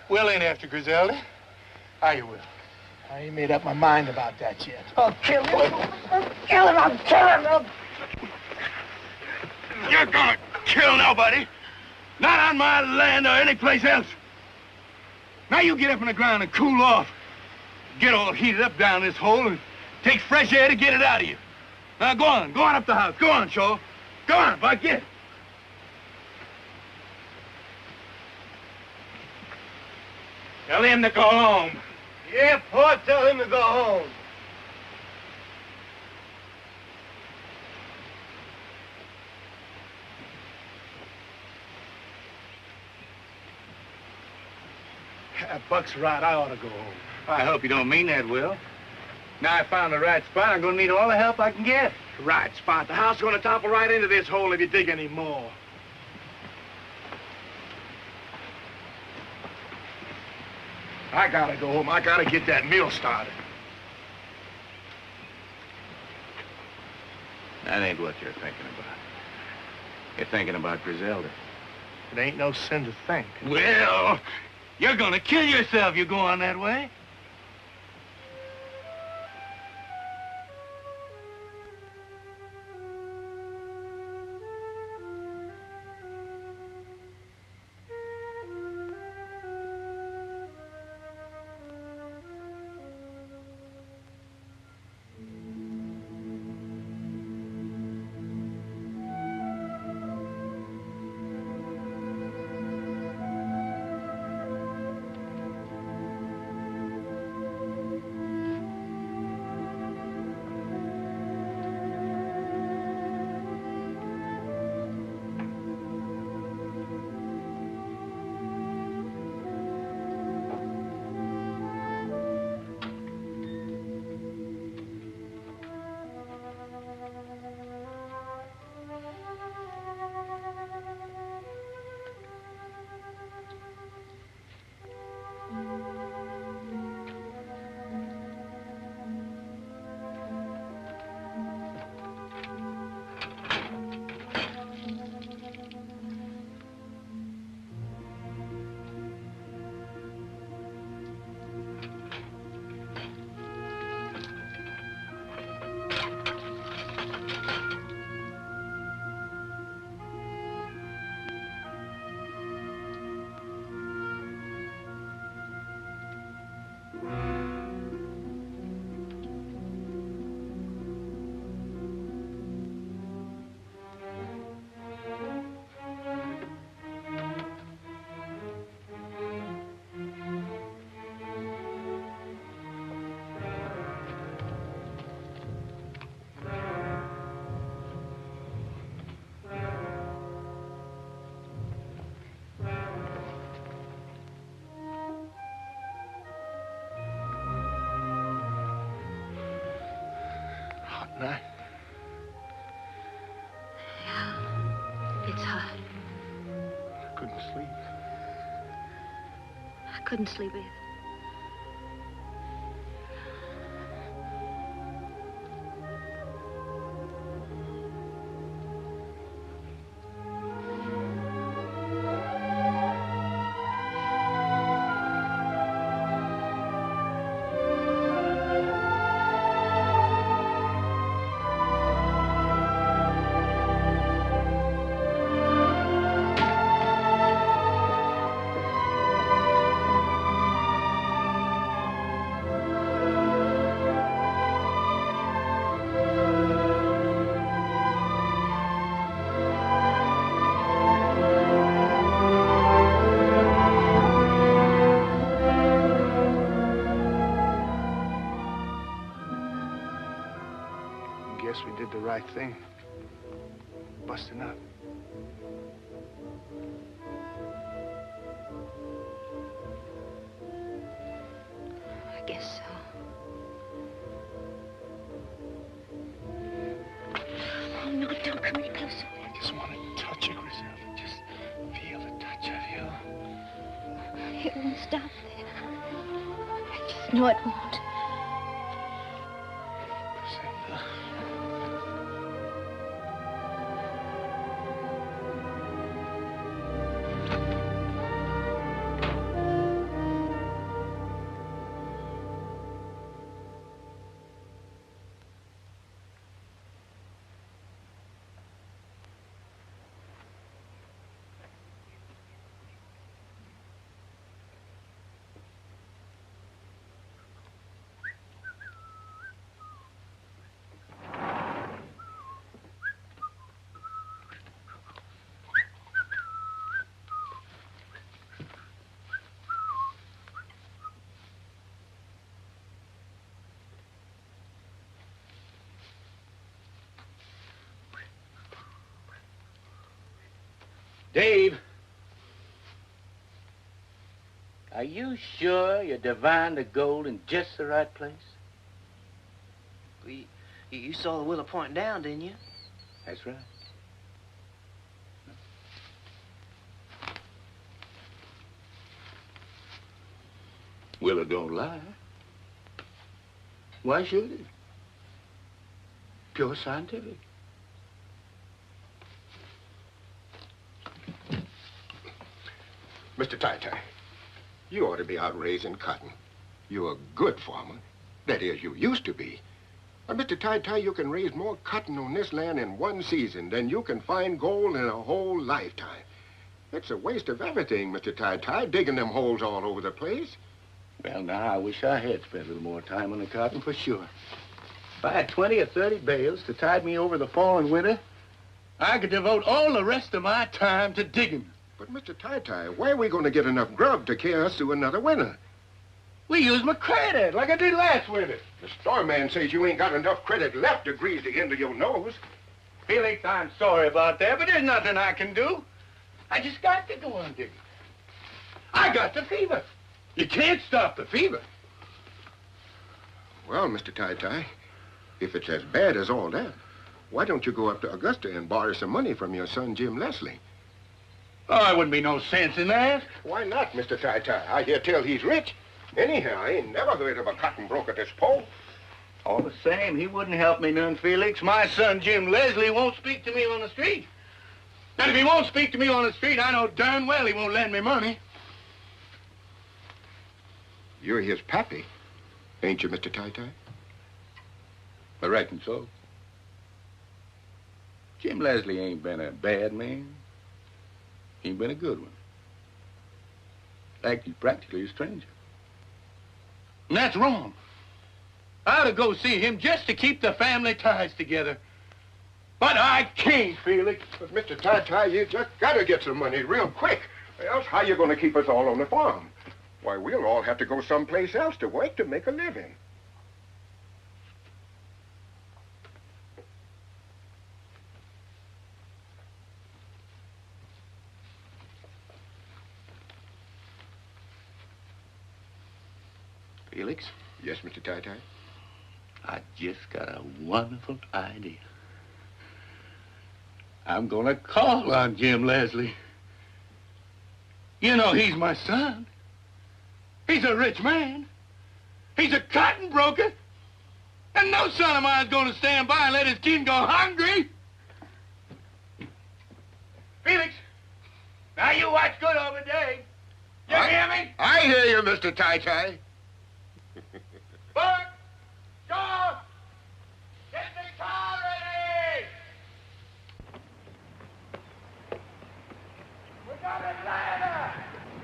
Will ain't after Griselda. Are you, Will? I ain't made up my mind about that yet. I'll kill him. I'll kill him. I'll kill him. You're gonna kill nobody. Not on my land or any place else. Now you get up on the ground and cool off. Get all heated up down this hole and take fresh air to get it out of you. Now go on up the house. Go on, Shaw. Go on, Buck, get. Tell him to go home. Yeah, Pa, tell him to go home. Buck's right. I ought to go home. I hope you don't mean that, Will. Now I found the right spot. I'm gonna need all the help I can get. Right spot. The house is gonna topple right into this hole if you dig any more. I gotta go home. I gotta get that mill started. That ain't what you're thinking about. You're thinking about Griselda. It ain't no sin to think. Well, you're gonna kill yourself if you go on that way. Night. Yeah, it's hot. I couldn't sleep. I couldn't sleep either. Guess we did the right thing. Busting up. I guess so. Oh, no, don't come any closer. I just want to touch you, Griselda. Just feel the touch of you. It won't stop there. I just know it won't. Dave. Are you sure you divined the gold in just the right place? You saw the willow pointing down, didn't you? That's right. Willow don't lie. Why should it? Pure scientific. Mr. Tai-Tai, you ought to be out raising cotton. You're a good farmer. That is, you used to be. But Mr. Tai-Tai, you can raise more cotton on this land in one season than you can find gold in a whole lifetime. It's a waste of everything, Mr. Tai-Tai, digging them holes all over the place. Well, now, I wish I had spent a little more time on the cotton, for sure. If I had 20 or 30 bales to tide me over the fall and winter, I could devote all the rest of my time to digging. But, Mr. Tai-Tai, where are we going to get enough grub to carry us through another winter? We use my credit, like I did last winter. The store man says you ain't got enough credit left to grease the end of your nose. Felix, I'm sorry about that, but there's nothing I can do. I just got to go on digging. I got the fever. You can't stop the fever. Well, Mr. Tai-Tai, if it's as bad as all that, why don't you go up to Augusta and borrow some money from your son, Jim Leslie? Oh, there wouldn't be no sense in that. Why not, Mr. Tai-Tai? I hear tell he's rich. Anyhow, I ain't never heard of a cotton broker this poor. All the same, he wouldn't help me none, Felix. My son, Jim Leslie, won't speak to me on the street. And if he won't speak to me on the street, I know darn well he won't lend me money. You're his pappy, ain't you, Mr. Tai-Tai? I reckon so. Jim Leslie ain't been a bad man. He ain't been a good one. In fact, he's practically a stranger. And that's wrong. I ought to go see him just to keep the family ties together. But I can't, Felix. But, Mr. Tai-Tai, you just gotta get some money real quick. Or else how you gonna keep us all on the farm? Why, we'll all have to go someplace else to work to make a living. Felix? Yes, Mr. Tai-Tai? I just got a wonderful idea. I'm gonna call on Jim Leslie. You know, he's my son. He's a rich man. He's a cotton broker. And no son of mine's gonna stand by and let his kin go hungry. Felix, now you watch good over Dave. You hear me? I hear you, Mr. Tai-Tai. Buck! Stop! Get the car ready! We got a ladder!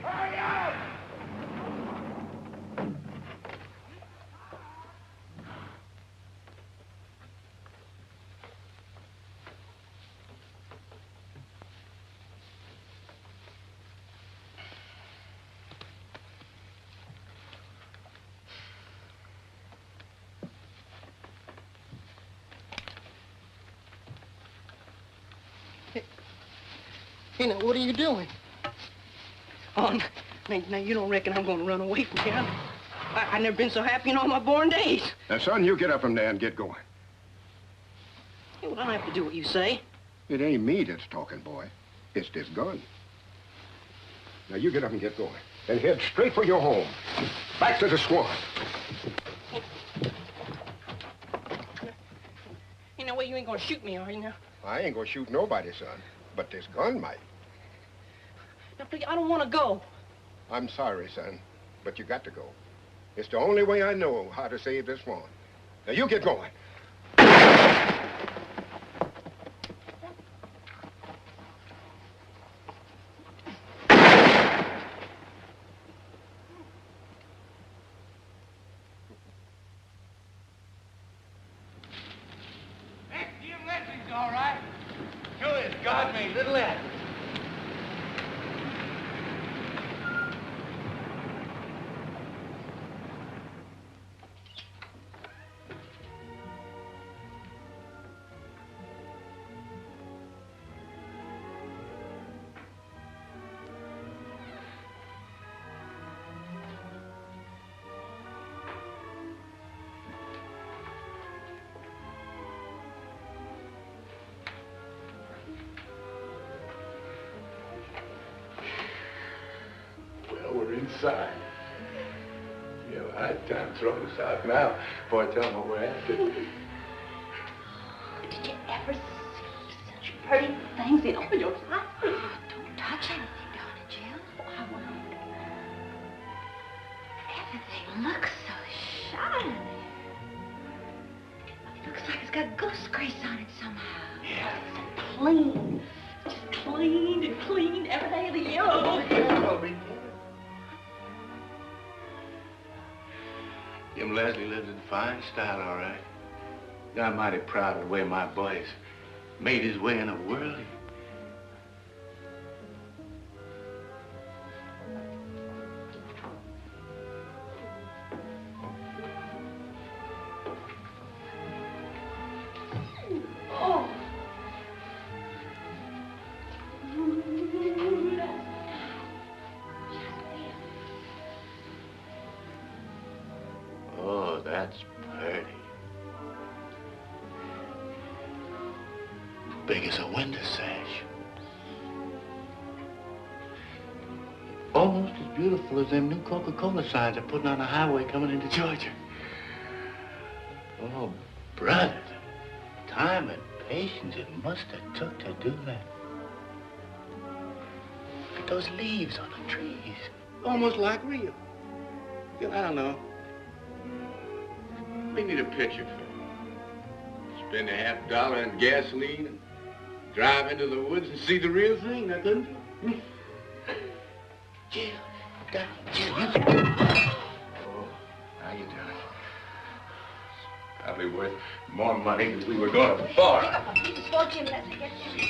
Hurry up! Hey, now, what are you doing? Oh, now you don't reckon I'm going to run away from here? I've never been so happy in all my born days. Now, son, you get up from there and get going. Hey, well, I don't have to do what you say. It ain't me that's talking, boy. It's this gun. Now, you get up and get going. And head straight for your home. Back to the swamp. Ain't no way you ain't going to shoot me, are you now? I ain't gonna shoot nobody, son. But this gun might. Now, please, I don't want to go. I'm sorry, son, but you got to go. It's the only way I know how to save this farm. Now, you get going. Jim Leslie's all right. Sure is God made little Acre. we're inside. You have a hard time throwing us out now before I tell them what we're after. Did you ever see such pretty things in all your life? Don't touch anything, darling Jill. Oh, I won't. Everything looks so shiny. It looks like it's got goose grease on it somehow. Yeah. Clean. Just cleaned and cleaned every day of the year. Jim Leslie lives in fine style, all right. I'm mighty proud of the way my boy's made his way in the world. Oh. Oh, that's pretty. Big as a window sash. Almost as beautiful as them new Coca-Cola signs they're putting on the highway coming into Georgia. Oh, brother, the time and patience it must have took to do that. Look at those leaves on the trees. Almost like real. I don't know. We need a picture for it. Spend $50 on gasoline and drive into the woods and see the real thing, now couldn't you? Jill, Jill, you... Oh, how you doing? It's probably worth more money than we were going to bar. You just walk in, let's get you.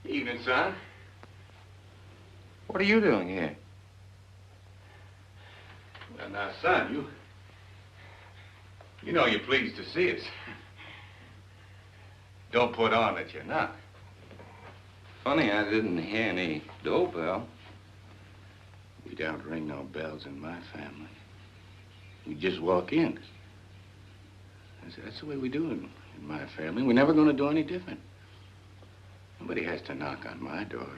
Evening, son. What are you doing here? Well, now, son, you know you're pleased to see us. Don't put on that you're not. Funny, I didn't hear any doorbell. We don't ring no bells in my family. We just walk in. That's the way we do it in my family. We're never going to do any different. Nobody has to knock on my door.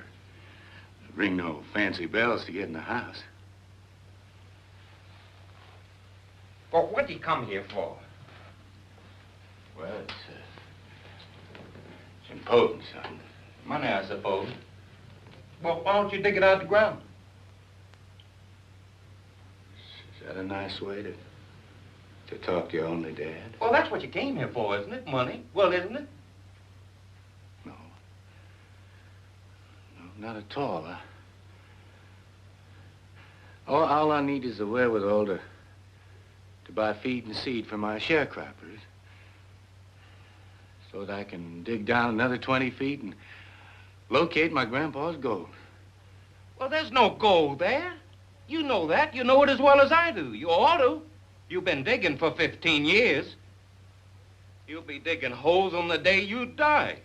Ring no fancy bells to get in the house. Well, what'd you come here for? Well, it's important, son. Money, I suppose. Well, why don't you dig it out of the ground? Is that a nice way to talk to your only dad? Well, that's what you came here for, isn't it? Money. Well, isn't it? No, not at all. All I need is the wherewithal to buy feed and seed for my sharecroppers so that I can dig down another 20 feet and locate my grandpa's gold. Well, there's no gold there. You know that. You know it as well as I do. You ought to. You've been digging for 15 years. You'll be digging holes on the day you die.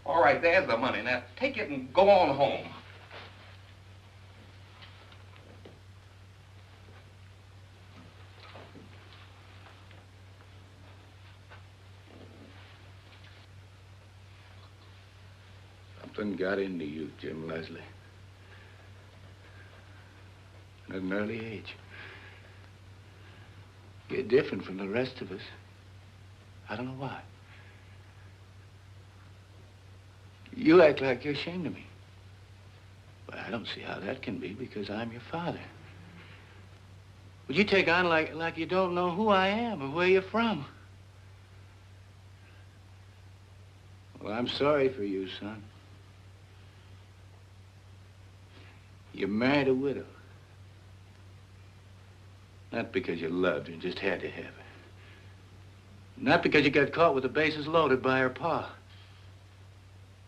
All right, there's the money. Now, take it and go on home. Something got into you, Jim Leslie. At an early age. You're different from the rest of us. I don't know why. You act like you're ashamed of me. But I don't see how that can be because I'm your father. Would you take on like you don't know who I am or where you're from? Well, I'm sorry for you, son. You married a widow. Not because you loved her and just had to have her. Not because you got caught with the bases loaded by her pa.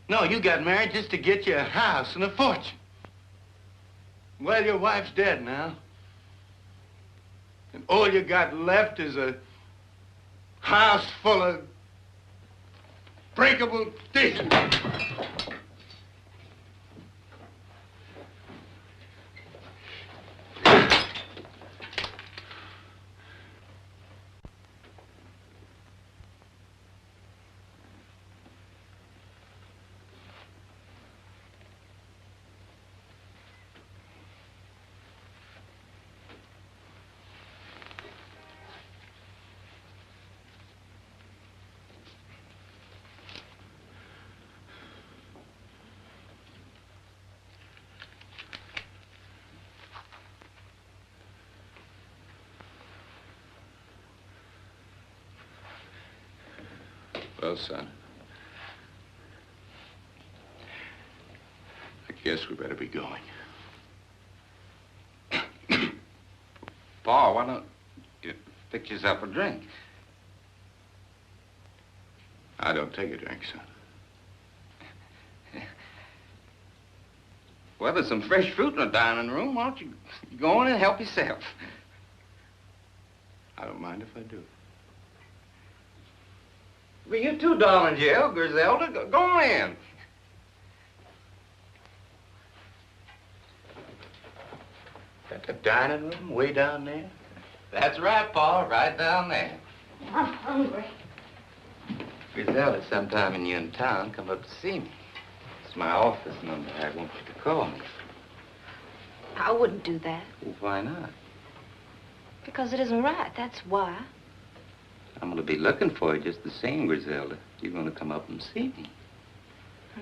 No, you got married just to get you a house and a fortune. Well, your wife's dead now. And all you got left is a house full of breakable dishes. Well, son, I guess we better be going. Pa, why don't you fix yourself a drink? I don't take a drink, son. Well, there's some fresh fruit in the dining room. Why don't you go in and help yourself? I don't mind if I do. Well, you too, darling Jill, Griselda. Go on in. At the dining room way down there? That's right, Pa, right down there. I'm hungry. Griselda, sometime when you're in town, come up to see me. It's my office number. I want you to call me. I wouldn't do that. Well, why not? Because it isn't right, that's why. I'm going to be looking for you just the same, Griselda. You're going to come up and see me.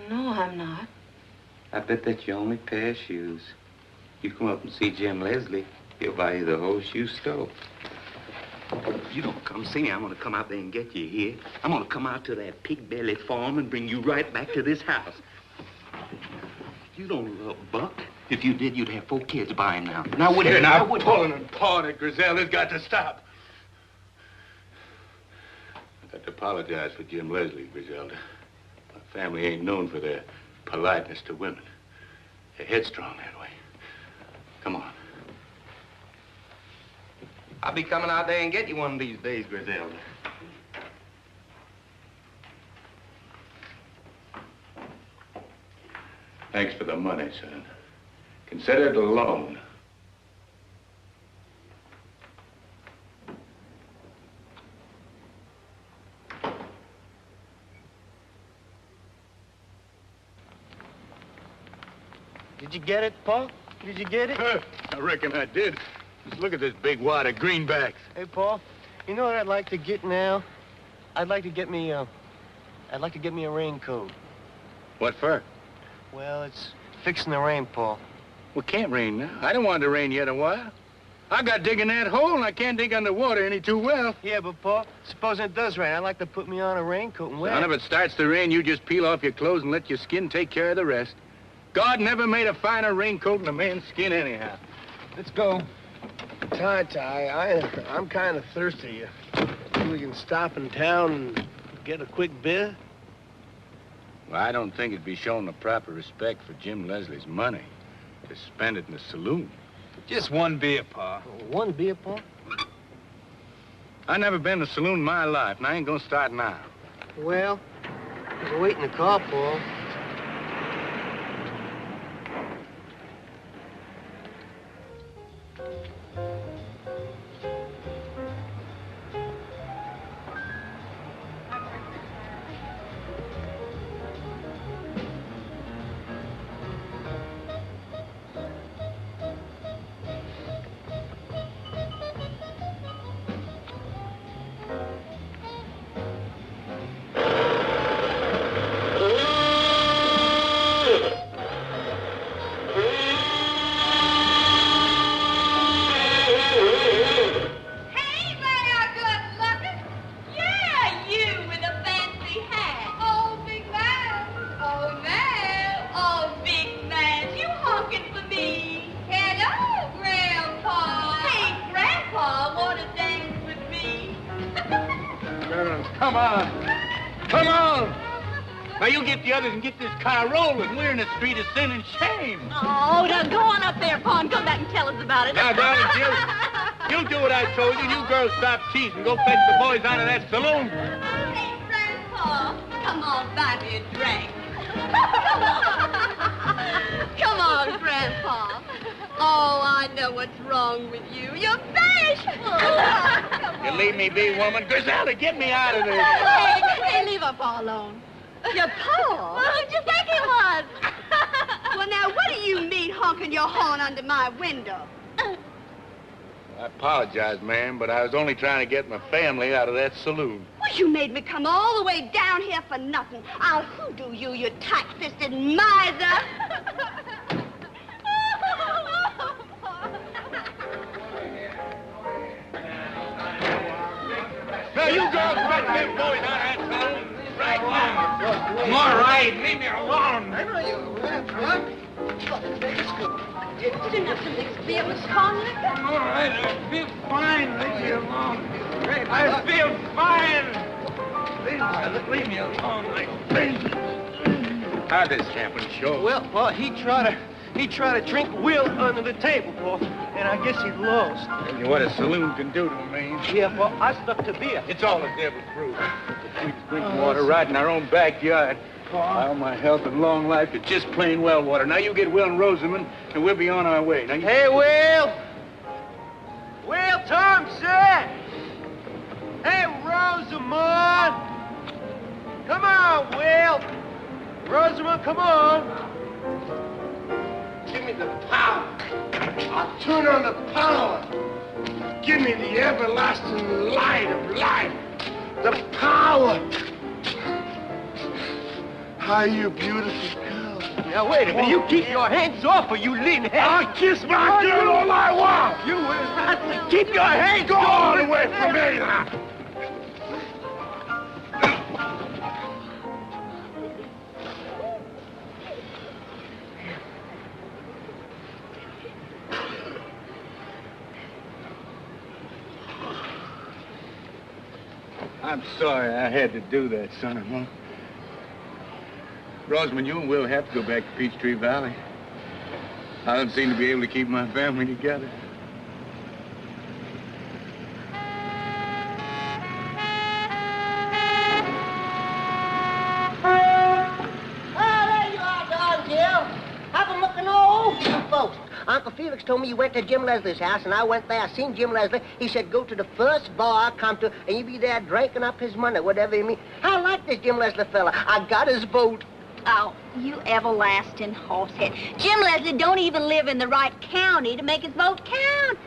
No, I'm not. I bet that's your only pair of shoes. You come up and see Jim Leslie, he'll buy you the whole shoe store. If you don't come see me, I'm going to come out there and get you here. I'm going to come out to that pig belly farm and bring you right back to this house. You don't love Buck. If you did, you'd have 4 kids by him now. Now, would You're you? not pulling and pawing at Griselda's got to stop. I got to apologize for Jim Leslie, Griselda. My family ain't known for their politeness to women. They're headstrong that way. Come on. I'll be coming out there and get you one of these days, Griselda. Thanks for the money, son. Consider it a loan. Did you get it, Pa? Did you get it? I reckon I did. Just look at this big wad of greenbacks. Hey, Pa, you know what I'd like to get now? I'd like to get me a raincoat. What for? Well, it's fixing the rain, Pa. Well, it can't rain now. I don't want it to rain yet a while. I got digging that hole, and I can't dig underwater any too well. Yeah, but, Pa, supposing it does rain, I'd like to put me on a raincoat and wear Son, it. if it starts to rain, you just peel off your clothes and let your skin take care of the rest. God never made a finer raincoat than a man's skin anyhow. Let's go. I'm kind of thirsty. We can stop in town and get a quick beer? Well, I don't think it'd be showing the proper respect for Jim Leslie's money to spend it in the saloon. Just one beer, Pa. One beer, Pa? I never been to a saloon in my life, and I ain't gonna start now. Well, there's a wait in the car, Pa. Come on. Come on. Now, you get the others and get this car rolling. We're in the street of sin and shame. Oh, now go on up there, Pa, and come back and tell us about it. Now, darling, you do what I told you. You girls stop teasing. Go fetch the boys out of that saloon. Hey, Grandpa, come on, buy me a drink. Come on, Grandpa. Oh, I know what's wrong with you. You're bashful. You leave me be, woman. Griselda, get me out of there. Hey, leave our Pa alone. Your Pa? Well, who'd you think he was? Well, now, what do you mean honking your horn under my window? I apologize, ma'am, but I was only trying to get my family out of that saloon. Well, you made me come all the way down here for nothing. I'll hoodoo you, you tight-fisted miser. Now, you girls let them boys out of that saloon right now. I'm all right. Leave me alone. You didn't have to mix beer with strong liquor. I'm all right. I feel fine. Leave me alone. I feel fine. Leave me alone. How'd this champion show? Well, Pa, he tried to drink Will under the table, Pa, and I guess he lost. Tell you what a saloon can do to a man. Yeah, Pa, I stuck to beer. It's all the devil's brew. The sweetest drinking water right in our own backyard. All my health and long life is just plain well water. Now you get Will and Rosamond, and we'll be on our way. Now Hey, Will! Will Thompson! Hey, Rosamond! Come on, Will! Rosamond, come on! Give me the power. I'll turn on the power. Give me the everlasting light of life. The power. How you beautiful girl. Now, wait a minute. You keep your hands off or you lean head. I'll kiss my girl all I want. You will not keep your hands Go off. all away from me now. I'm sorry I had to do that, son-in-law. Rosamond, you and Will have to go back to Peachtree Valley. I don't seem to be able to keep my family together. Have them looking all over you folks. Uncle Felix told me you went to Jim Leslie's house, and I went there. I seen Jim Leslie. He said, go to the first bar I come to, and you be there drinking up his money, whatever you mean. I like this Jim Leslie fella. I got his vote. Oh, you everlasting horsehead. Jim Leslie don't even live in the right county to make his vote count.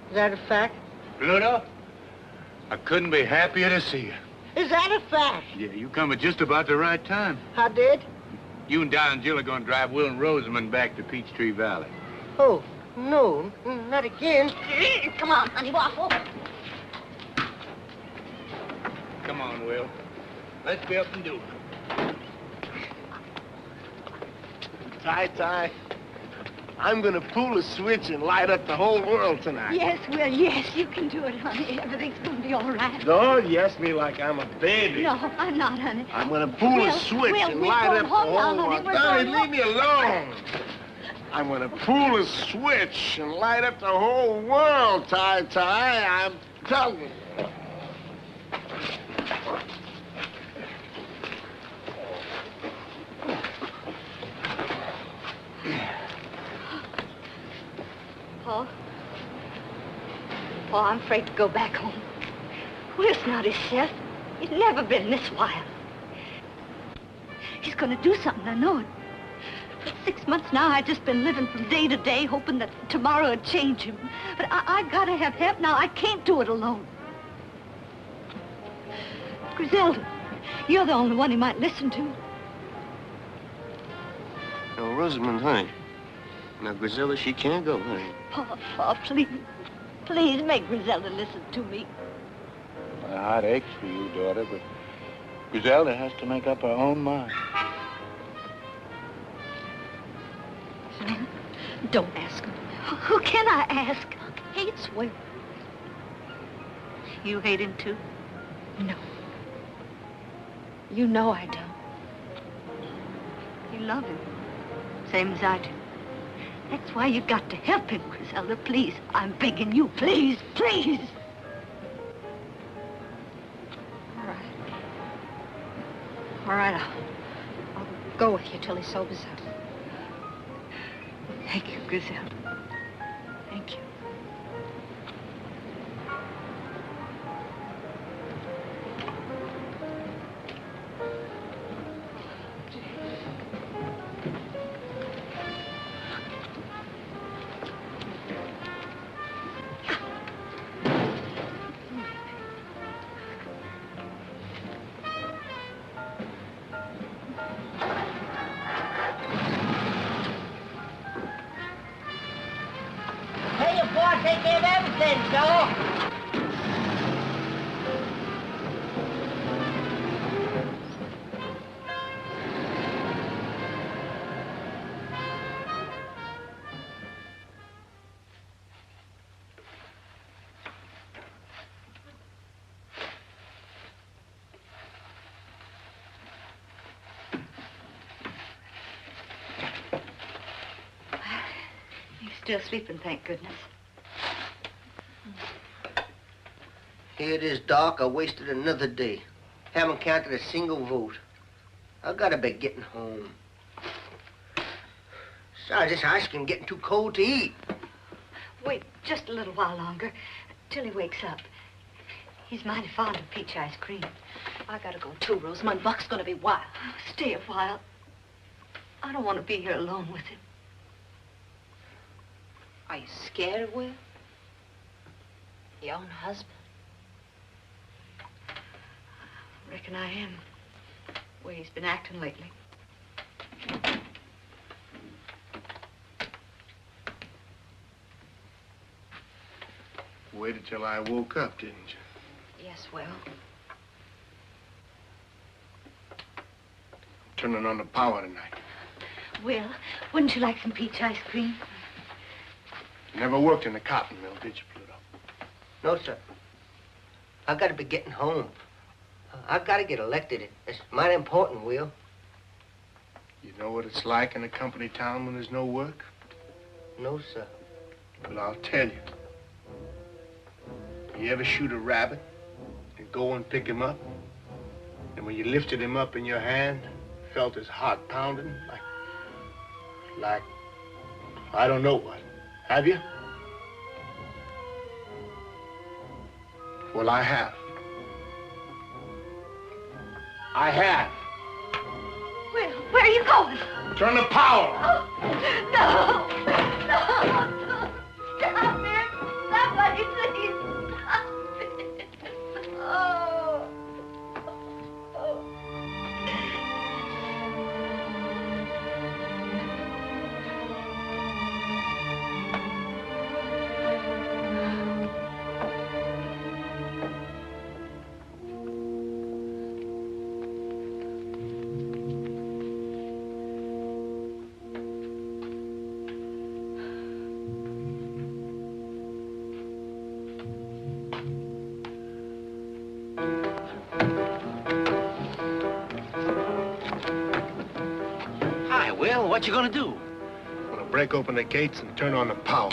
Is that a fact? Pluto, I couldn't be happier to see you. Is that a fact? Yeah, you come at just about the right time. I did? You and Don and Jill are going to drive Will and Rosamond back to Peachtree Valley. Oh, no, not again. Come on, honey, waffle. Come on, Will. Let's be up and do it. Ty, I'm gonna pull a switch and light up the whole world tonight. Yes, Will, yes, you can do it, honey. Everything's gonna be all right. Don't yes me like I'm a baby. No, I'm not, honey. I'm gonna pull a switch and light up the whole world. Donnie, leave me alone. I'm gonna pull a switch and light up the whole world, Ty. I'm telling you. Paul, I'm afraid to go back home. Will's not himself. He's never been this wild. He's gonna do something, I know it. For 6 months now, I've just been living from day to day, hoping that tomorrow would change him. But I gotta have help now. I can't do it alone. Griselda, you're the only one he might listen to. Now, Rosamond, honey. Now, Griselda, she can't go, honey. Paul, please. Please make Griselda listen to me. My heart aches for you, daughter, but Griselda has to make up her own mind. No, don't ask him. Who can I ask? Hates Will. You hate him too? No. You know I don't. You love him, same as I do. That's why you got to help him, Griselda. Please, I'm begging you. Please, please. All right. All right, I'll go with you till he sobers up. Thank you, Griselda. Thank you. Hey, your boy, take care of everything, Joe. You're still sleeping, thank goodness. Here it is, Doc. I wasted another day. Haven't counted a single vote. I gotta be getting home. Besides, this ice cream getting too cold to eat. Wait just a little while longer, till he wakes up. He's mighty fond of peach ice cream. I gotta go too, Rosamund. Buck's gonna be wild. Stay a while. I don't want to be here alone with him. Are you scared, Will? Your own husband? I reckon I am. The way he's been acting lately. Waited till I woke up, didn't you? Yes, Will. Turning on the power tonight. Will, wouldn't you like some peach ice cream? Never worked in a cotton mill, did you, Pluto? No, sir. I gotta be getting home. I gotta get elected. It's mighty important, Will. You know what it's like in a company town when there's no work? No, sir. Well, I'll tell you. You ever shoot a rabbit and go and pick him up? And when you lifted him up in your hand, felt his heart pounding like, I don't know what. Have you? Well, I have. I have. Will, where are you going? Turn the power. Oh, no! No! Stop it! Somebody, please! Stop it! Oh! Hi, Will. What you gonna do? I'm gonna break open the gates and turn on the power.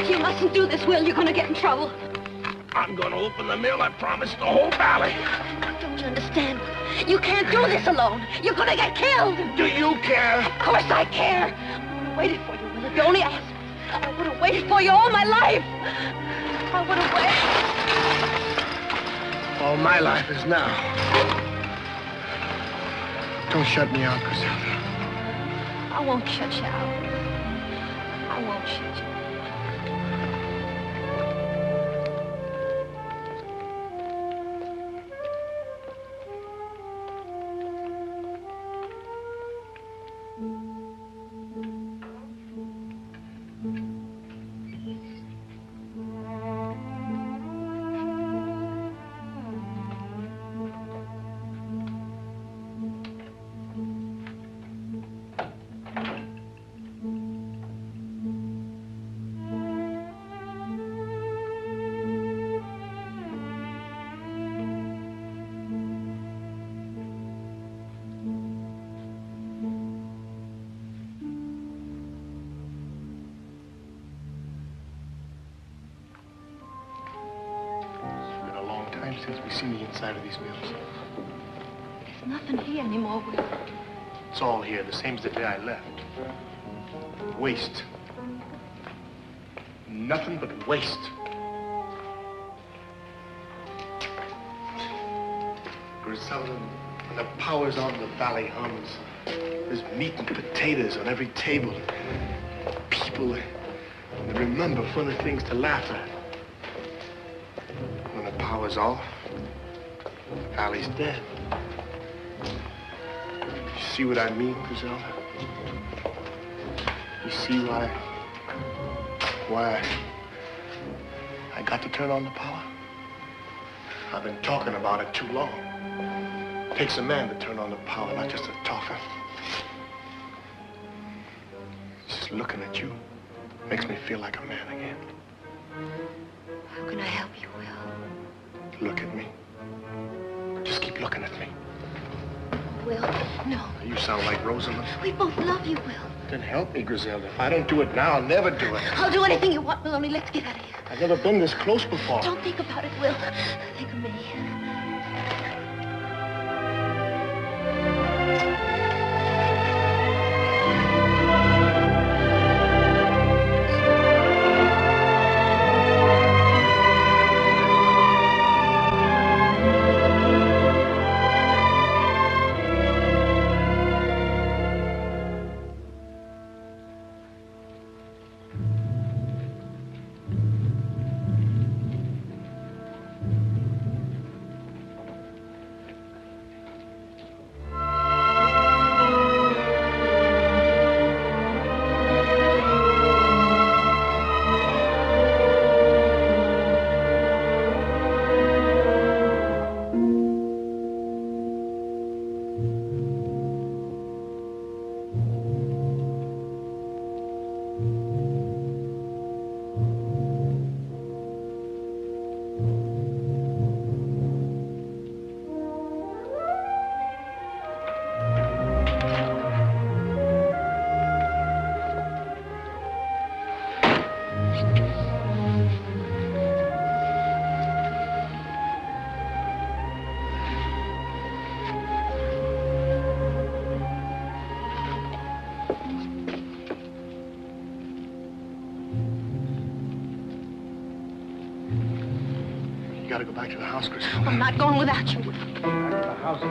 You mustn't do this, Will. You're gonna get in trouble. I'm gonna open the mill, I promise, the whole valley. Don't you understand? You can't do this alone. You're gonna get killed. Do you care? Of course I care. I would have waited for you, Will, if you only asked. I would have waited for you all my life. I would have waited. All my life is now. Don't shut me out, Griselda. I won't shut you out. I won't shut you out. since we seen the inside of these mills? There's nothing here anymore, Will. It's all here, the same as the day I left. Waste. Nothing but waste. Griselda, when the power's on, the valley hums. There's meat and potatoes on every table. People, they remember funny things to laugh at. When the power's off, the valley's dead. You see what I mean, Griselda? You see why I got to turn on the power? I've been talking about it too long. It takes a man to turn on the power, not just a talker. Just looking at you makes me feel like a man again. How can I help you, Will? Look at me. Just keep looking at me. Will, no. You sound like Rosamond. We both love you, Will. Then help me, Griselda. If I don't do it now, I'll never do it. I'll do anything you want, Will, only let's get out of here. I've never been this close before. Don't think about it, Will. Think of me. You gotta go back to the house, Griselda. I'm not going without you. Back to the house.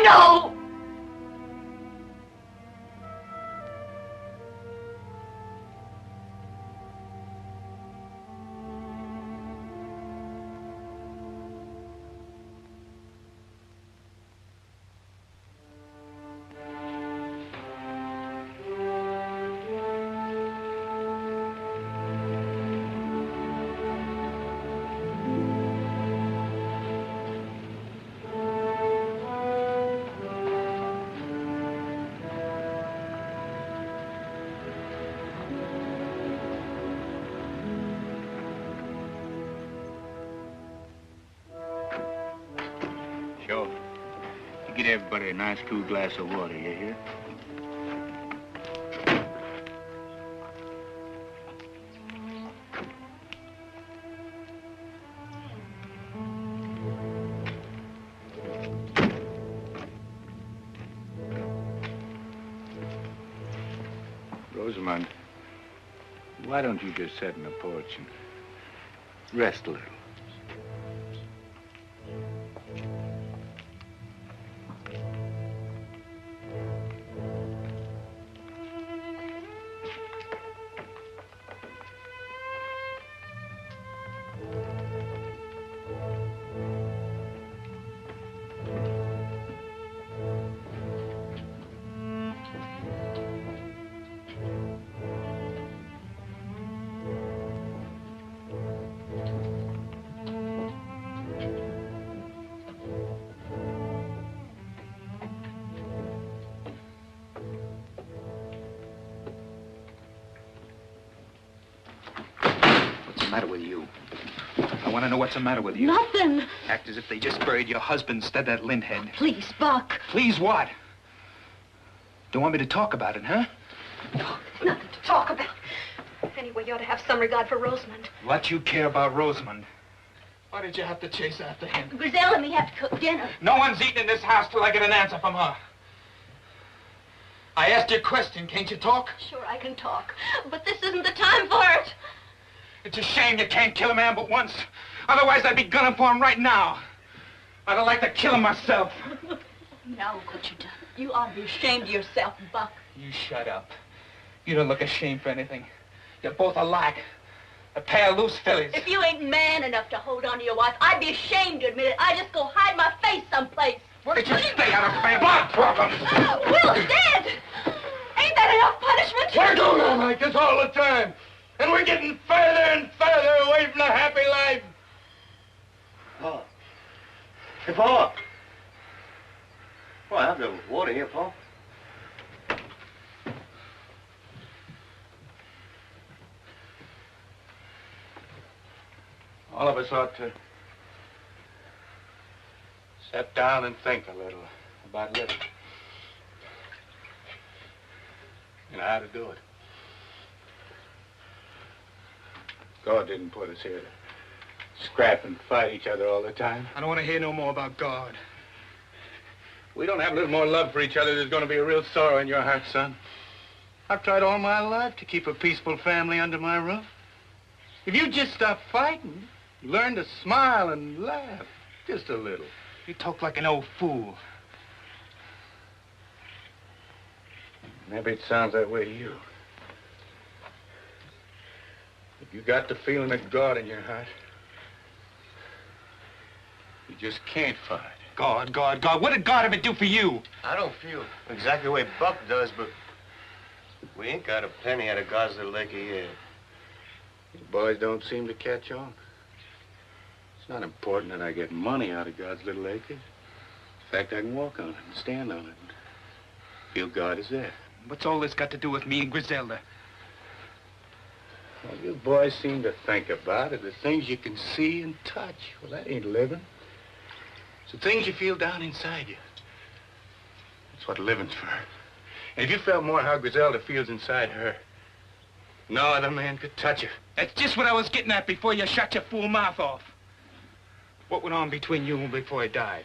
No! Sure. You get everybody a nice cool glass of water, you hear? Rosamond, why don't you just sit in the porch and rest a little? What's the matter with you? I want to know what's the matter with you. Nothing. Act as if they just buried your husband instead of that lint-head. Please, Buck. Please what? Don't want me to talk about it, huh? Nothing to talk about. Anyway, you ought to have some regard for Rosamond. What you care about Rosamond? Why did you have to chase after him? Griselda and me have to cook dinner. No one's eating in this house till I get an answer from her. I asked you a question. Can't you talk? Sure, I can talk. But this isn't the time for it. It's a shame you can't kill a man but once. Otherwise, I'd be gunning for him right now. I'd have liked to kill him myself. Now look what you've done. You ought to be ashamed of yourself, Buck. You shut up. You don't look ashamed for anything. You're both alike. A pair of loose fillies. If you ain't man enough to hold on to your wife, I'd be ashamed to admit it. I'd just go hide my face someplace. Why don't you stay out of family problems? Will's dead. Ain't that enough punishment? We're going on like this all the time. And we're getting further and further away from a happy life. Paul. Hey, Paul. Well, I have the water here, Paul. All of us ought to sit down and think a little about living. And how to do it. God didn't put us here to scrap and fight each other all the time. I don't want to hear no more about God. We don't have a little more love for each other, there's going to be a real sorrow in your heart, son. I've tried all my life to keep a peaceful family under my roof. If you just stop fighting, learn to smile and laugh, just a little. You talk like an old fool. Maybe it sounds that way to you. If you got the feeling of God in your heart, you just can't fight. God, God, God. What did God ever do for you? I don't feel exactly the way Buck does, but we ain't got a penny out of God's little acre yet. You boys don't seem to catch on. It's not important that I get money out of God's little acres. In fact, I can walk on it and stand on it and feel God is there. What's all this got to do with me and Griselda? Well, you boys seem to think about it, the things you can see and touch. Well, that ain't living. It's the things you feel down inside you. That's what living's for. And if you felt more how Griselda feels inside her, no other man could touch her. That's just what I was getting at before you shut your fool mouth off. What went on between you and before he died?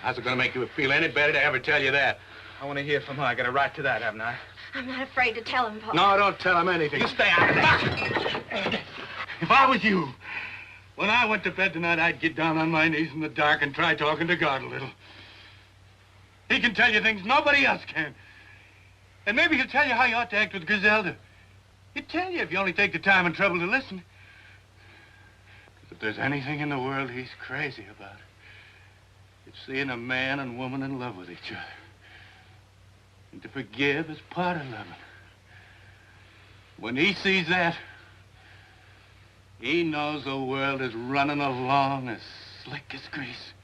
How's it gonna make you feel any better to ever tell you that? I want to hear from her. I got a right to that, haven't I? I'm not afraid to tell him, Paul. No, don't tell him anything. You stay out of that. If I was you, when I went to bed tonight, I'd get down on my knees in the dark and try talking to God a little. He can tell you things nobody else can. And maybe he'll tell you how you ought to act with Griselda. He'll tell you if you only take the time and trouble to listen. If there's anything in the world he's crazy about, it's seeing a man and woman in love with each other. And to forgive is part of loving. When he sees that, he knows the world is running along as slick as grease.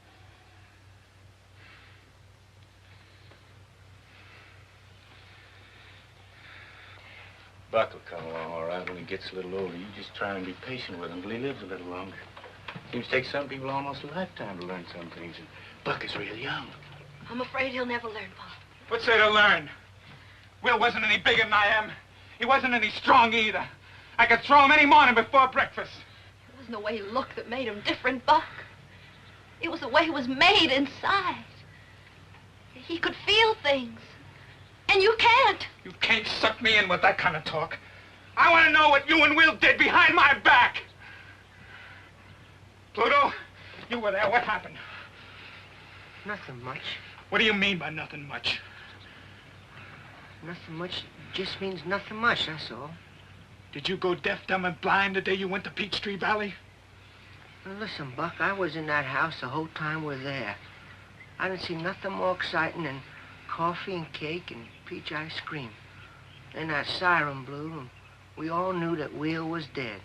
Buck will come along all right when he gets a little older. You just try and be patient with him till he lives a little longer. Seems to take some people almost a lifetime to learn some things, and Buck is real young. I'm afraid he'll never learn, Pop. What's there to learn? Will wasn't any bigger than I am. He wasn't any strong either. I could throw him any morning before breakfast. It wasn't the way he looked that made him different, Buck. It was the way he was made inside. He could feel things. And you can't. You can't suck me in with that kind of talk. I want to know what you and Will did behind my back. Pluto, you were there. What happened? Nothing much. What do you mean by nothing much? Nothing much just means nothing much, that's all. Did you go deaf, dumb, and blind the day you went to Peachtree Valley? Now listen, Buck, I was in that house the whole time we're there. I didn't see nothing more exciting than coffee and cake and peach ice cream. Then that siren blew, and we all knew that Will was dead.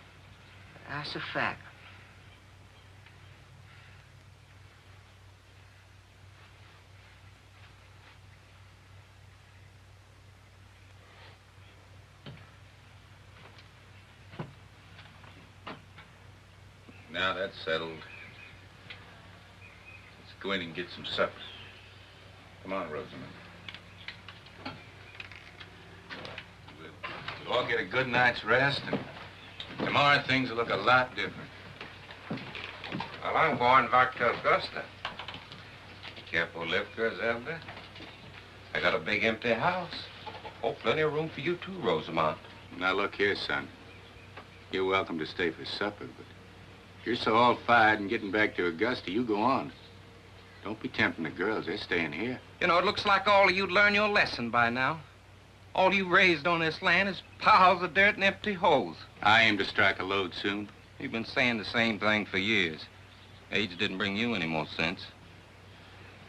That's a fact. Now that's settled. Let's go in and get some supper. Come on, Rosamond. We'll all get a good night's rest, and tomorrow things will look a lot different. Well, I'm going back to Augusta. Careful lift, Griselda. I got a big empty house. Oh, plenty of room for you too, Rosamond. Now, look here, son. You're welcome to stay for supper, but if you're so all fired and getting back to Augusta, you go on. Don't be tempting the girls. They're staying here. You know, it looks like all of you'd learn your lesson by now. All you raised on this land is piles of dirt and empty holes. I aim to strike a lode soon. You've been saying the same thing for years. Age didn't bring you any more sense.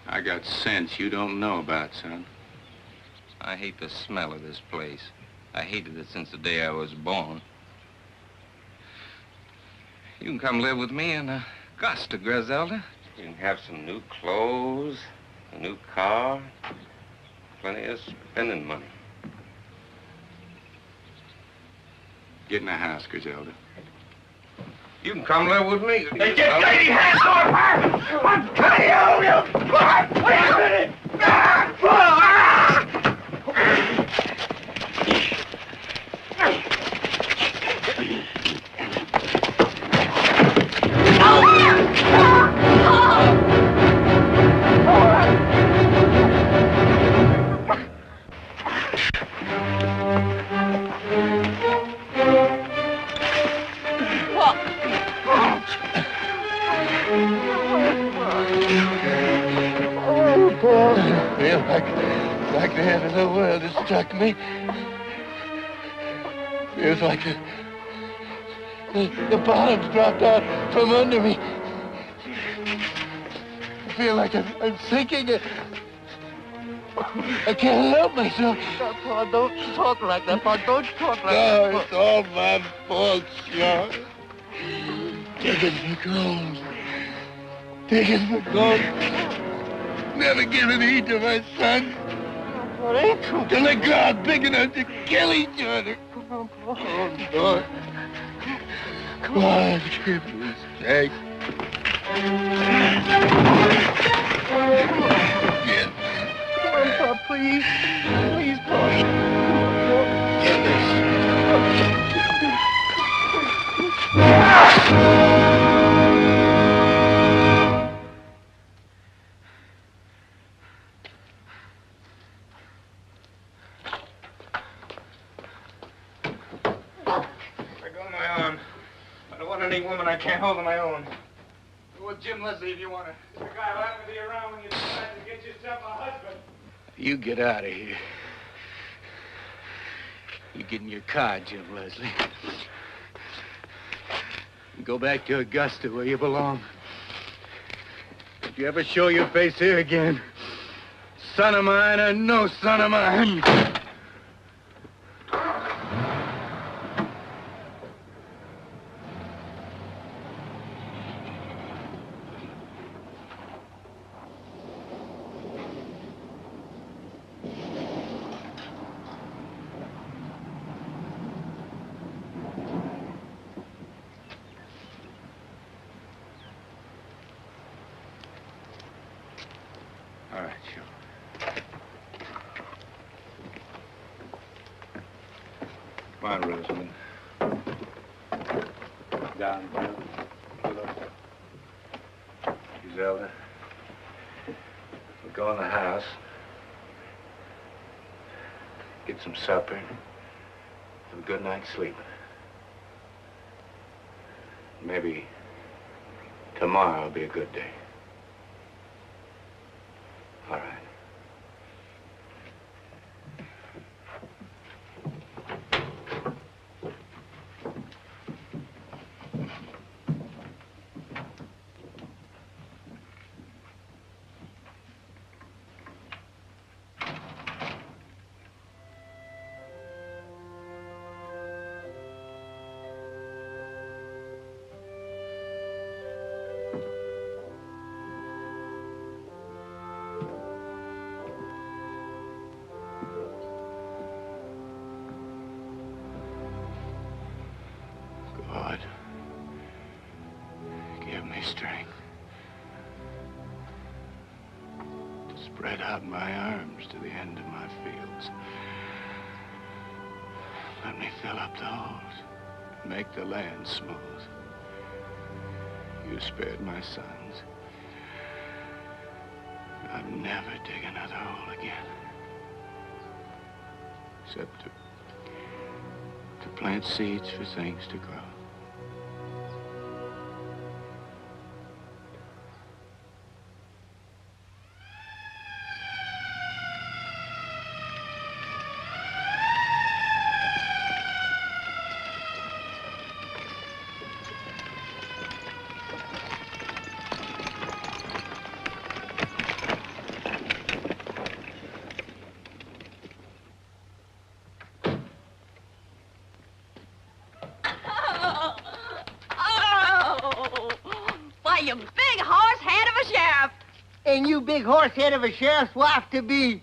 I got sense you don't know about, son. I hate the smell of this place. I hated it since the day I was born. You can come live with me in Augusta, Griselda. You can have some new clothes, a new car, plenty of spending money. Get in the house, Griselda. You can come live with me. Hey, get dirty hands off her! I'm cutting you! Wait a minute! Like the end of the world has struck me. Feels like the bottom's dropped out from under me. I feel like I'm sinking. I can't help myself. Pa, don't talk like that, Pa. Don't talk like that. No, it's all my fault, Sean. Digging for gold. Digging for gold. Never given heed to my son. It ain't true. Till they grow big enough to kill each other. Come on, Pa. Oh, Lord. Come on, give me his tag. Yes. Come on, Pa, please. Please, Pa. Get this. Any woman I can't hold on my own. Well, Jim Leslie, if you want to. It's the guy who happened to be around when you decided to get yourself a husband. You get out of here. You get in your car, Jim Leslie. And go back to Augusta where you belong. If you ever show your face here again, son of mine or no son of mine. All right, sure. Come on, Rosamond. Down, Bill. Pull up. Zelda. We'll go in the house. Get some supper. Have a good night's sleep. Maybe tomorrow will be a good day. All right. God, give me strength to spread out my arms to the end of my fields. Let me fill up the holes and make the land smooth. You spared my sons. I'll never dig another hole again. Except to plant seeds for things to grow. You big horse head of a sheriff. And you big horse head of a sheriff's wife to be.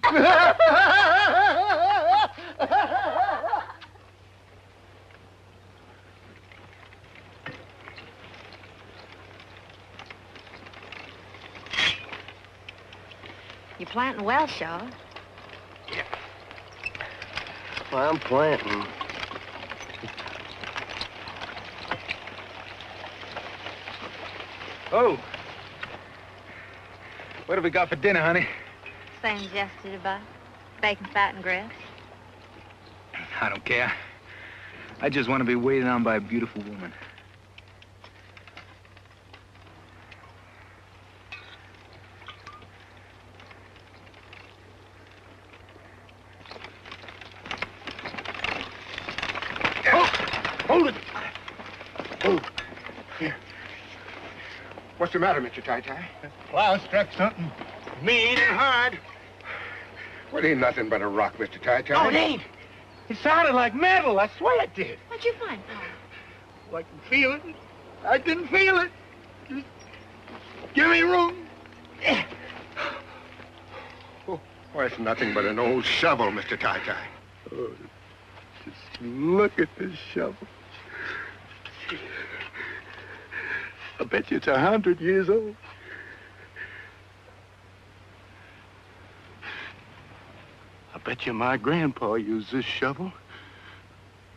You're planting well, Shaw. Yeah. Well, I'm planting. Oh. What have we got for dinner, honey? Same as yesterday, Bud. Bacon, fat, and grits. I don't care. I just want to be waited on by a beautiful woman. Hold it! Oh, here. What's the matter, Mr. Ty-Ty? Plow struck something mean and hard. Well, it ain't nothing but a rock, Mr. Ty-Ty. No, it ain't. It sounded like metal. I swear it did. What'd you find, Paul? Well, I can feel it. I can feel it. Just give me room. Oh, it's nothing but an old shovel, Mr. Ty-Ty. Oh, just look at this shovel. I bet you it's 100 years old. I bet you my grandpa used this shovel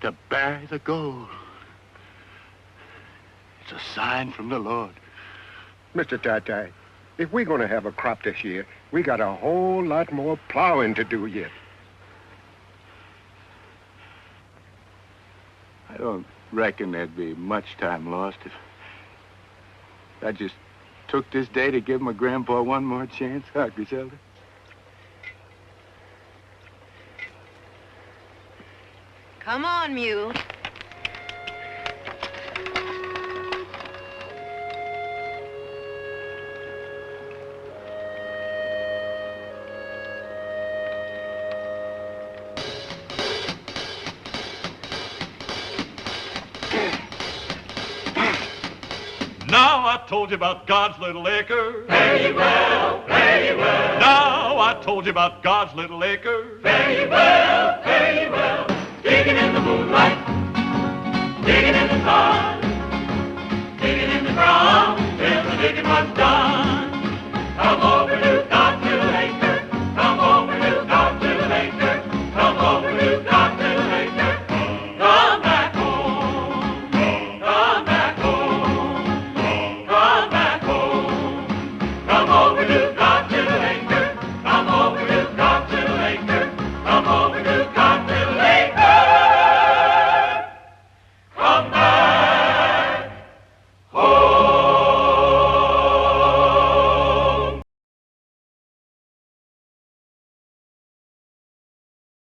to bury the gold. It's a sign from the Lord. Mr. Ty-Ty, if we're going to have a crop this year, we got a whole lot more plowing to do yet. I don't reckon there'd be much time lost if I just took this day to give my grandpa one more chance, huh, Griselda? Come on, Mule. Now I told you about God's little acre. Fare ye well, fare ye well. Now I told you about God's little acre. Fare ye well, fare ye well. Digging in the moonlight.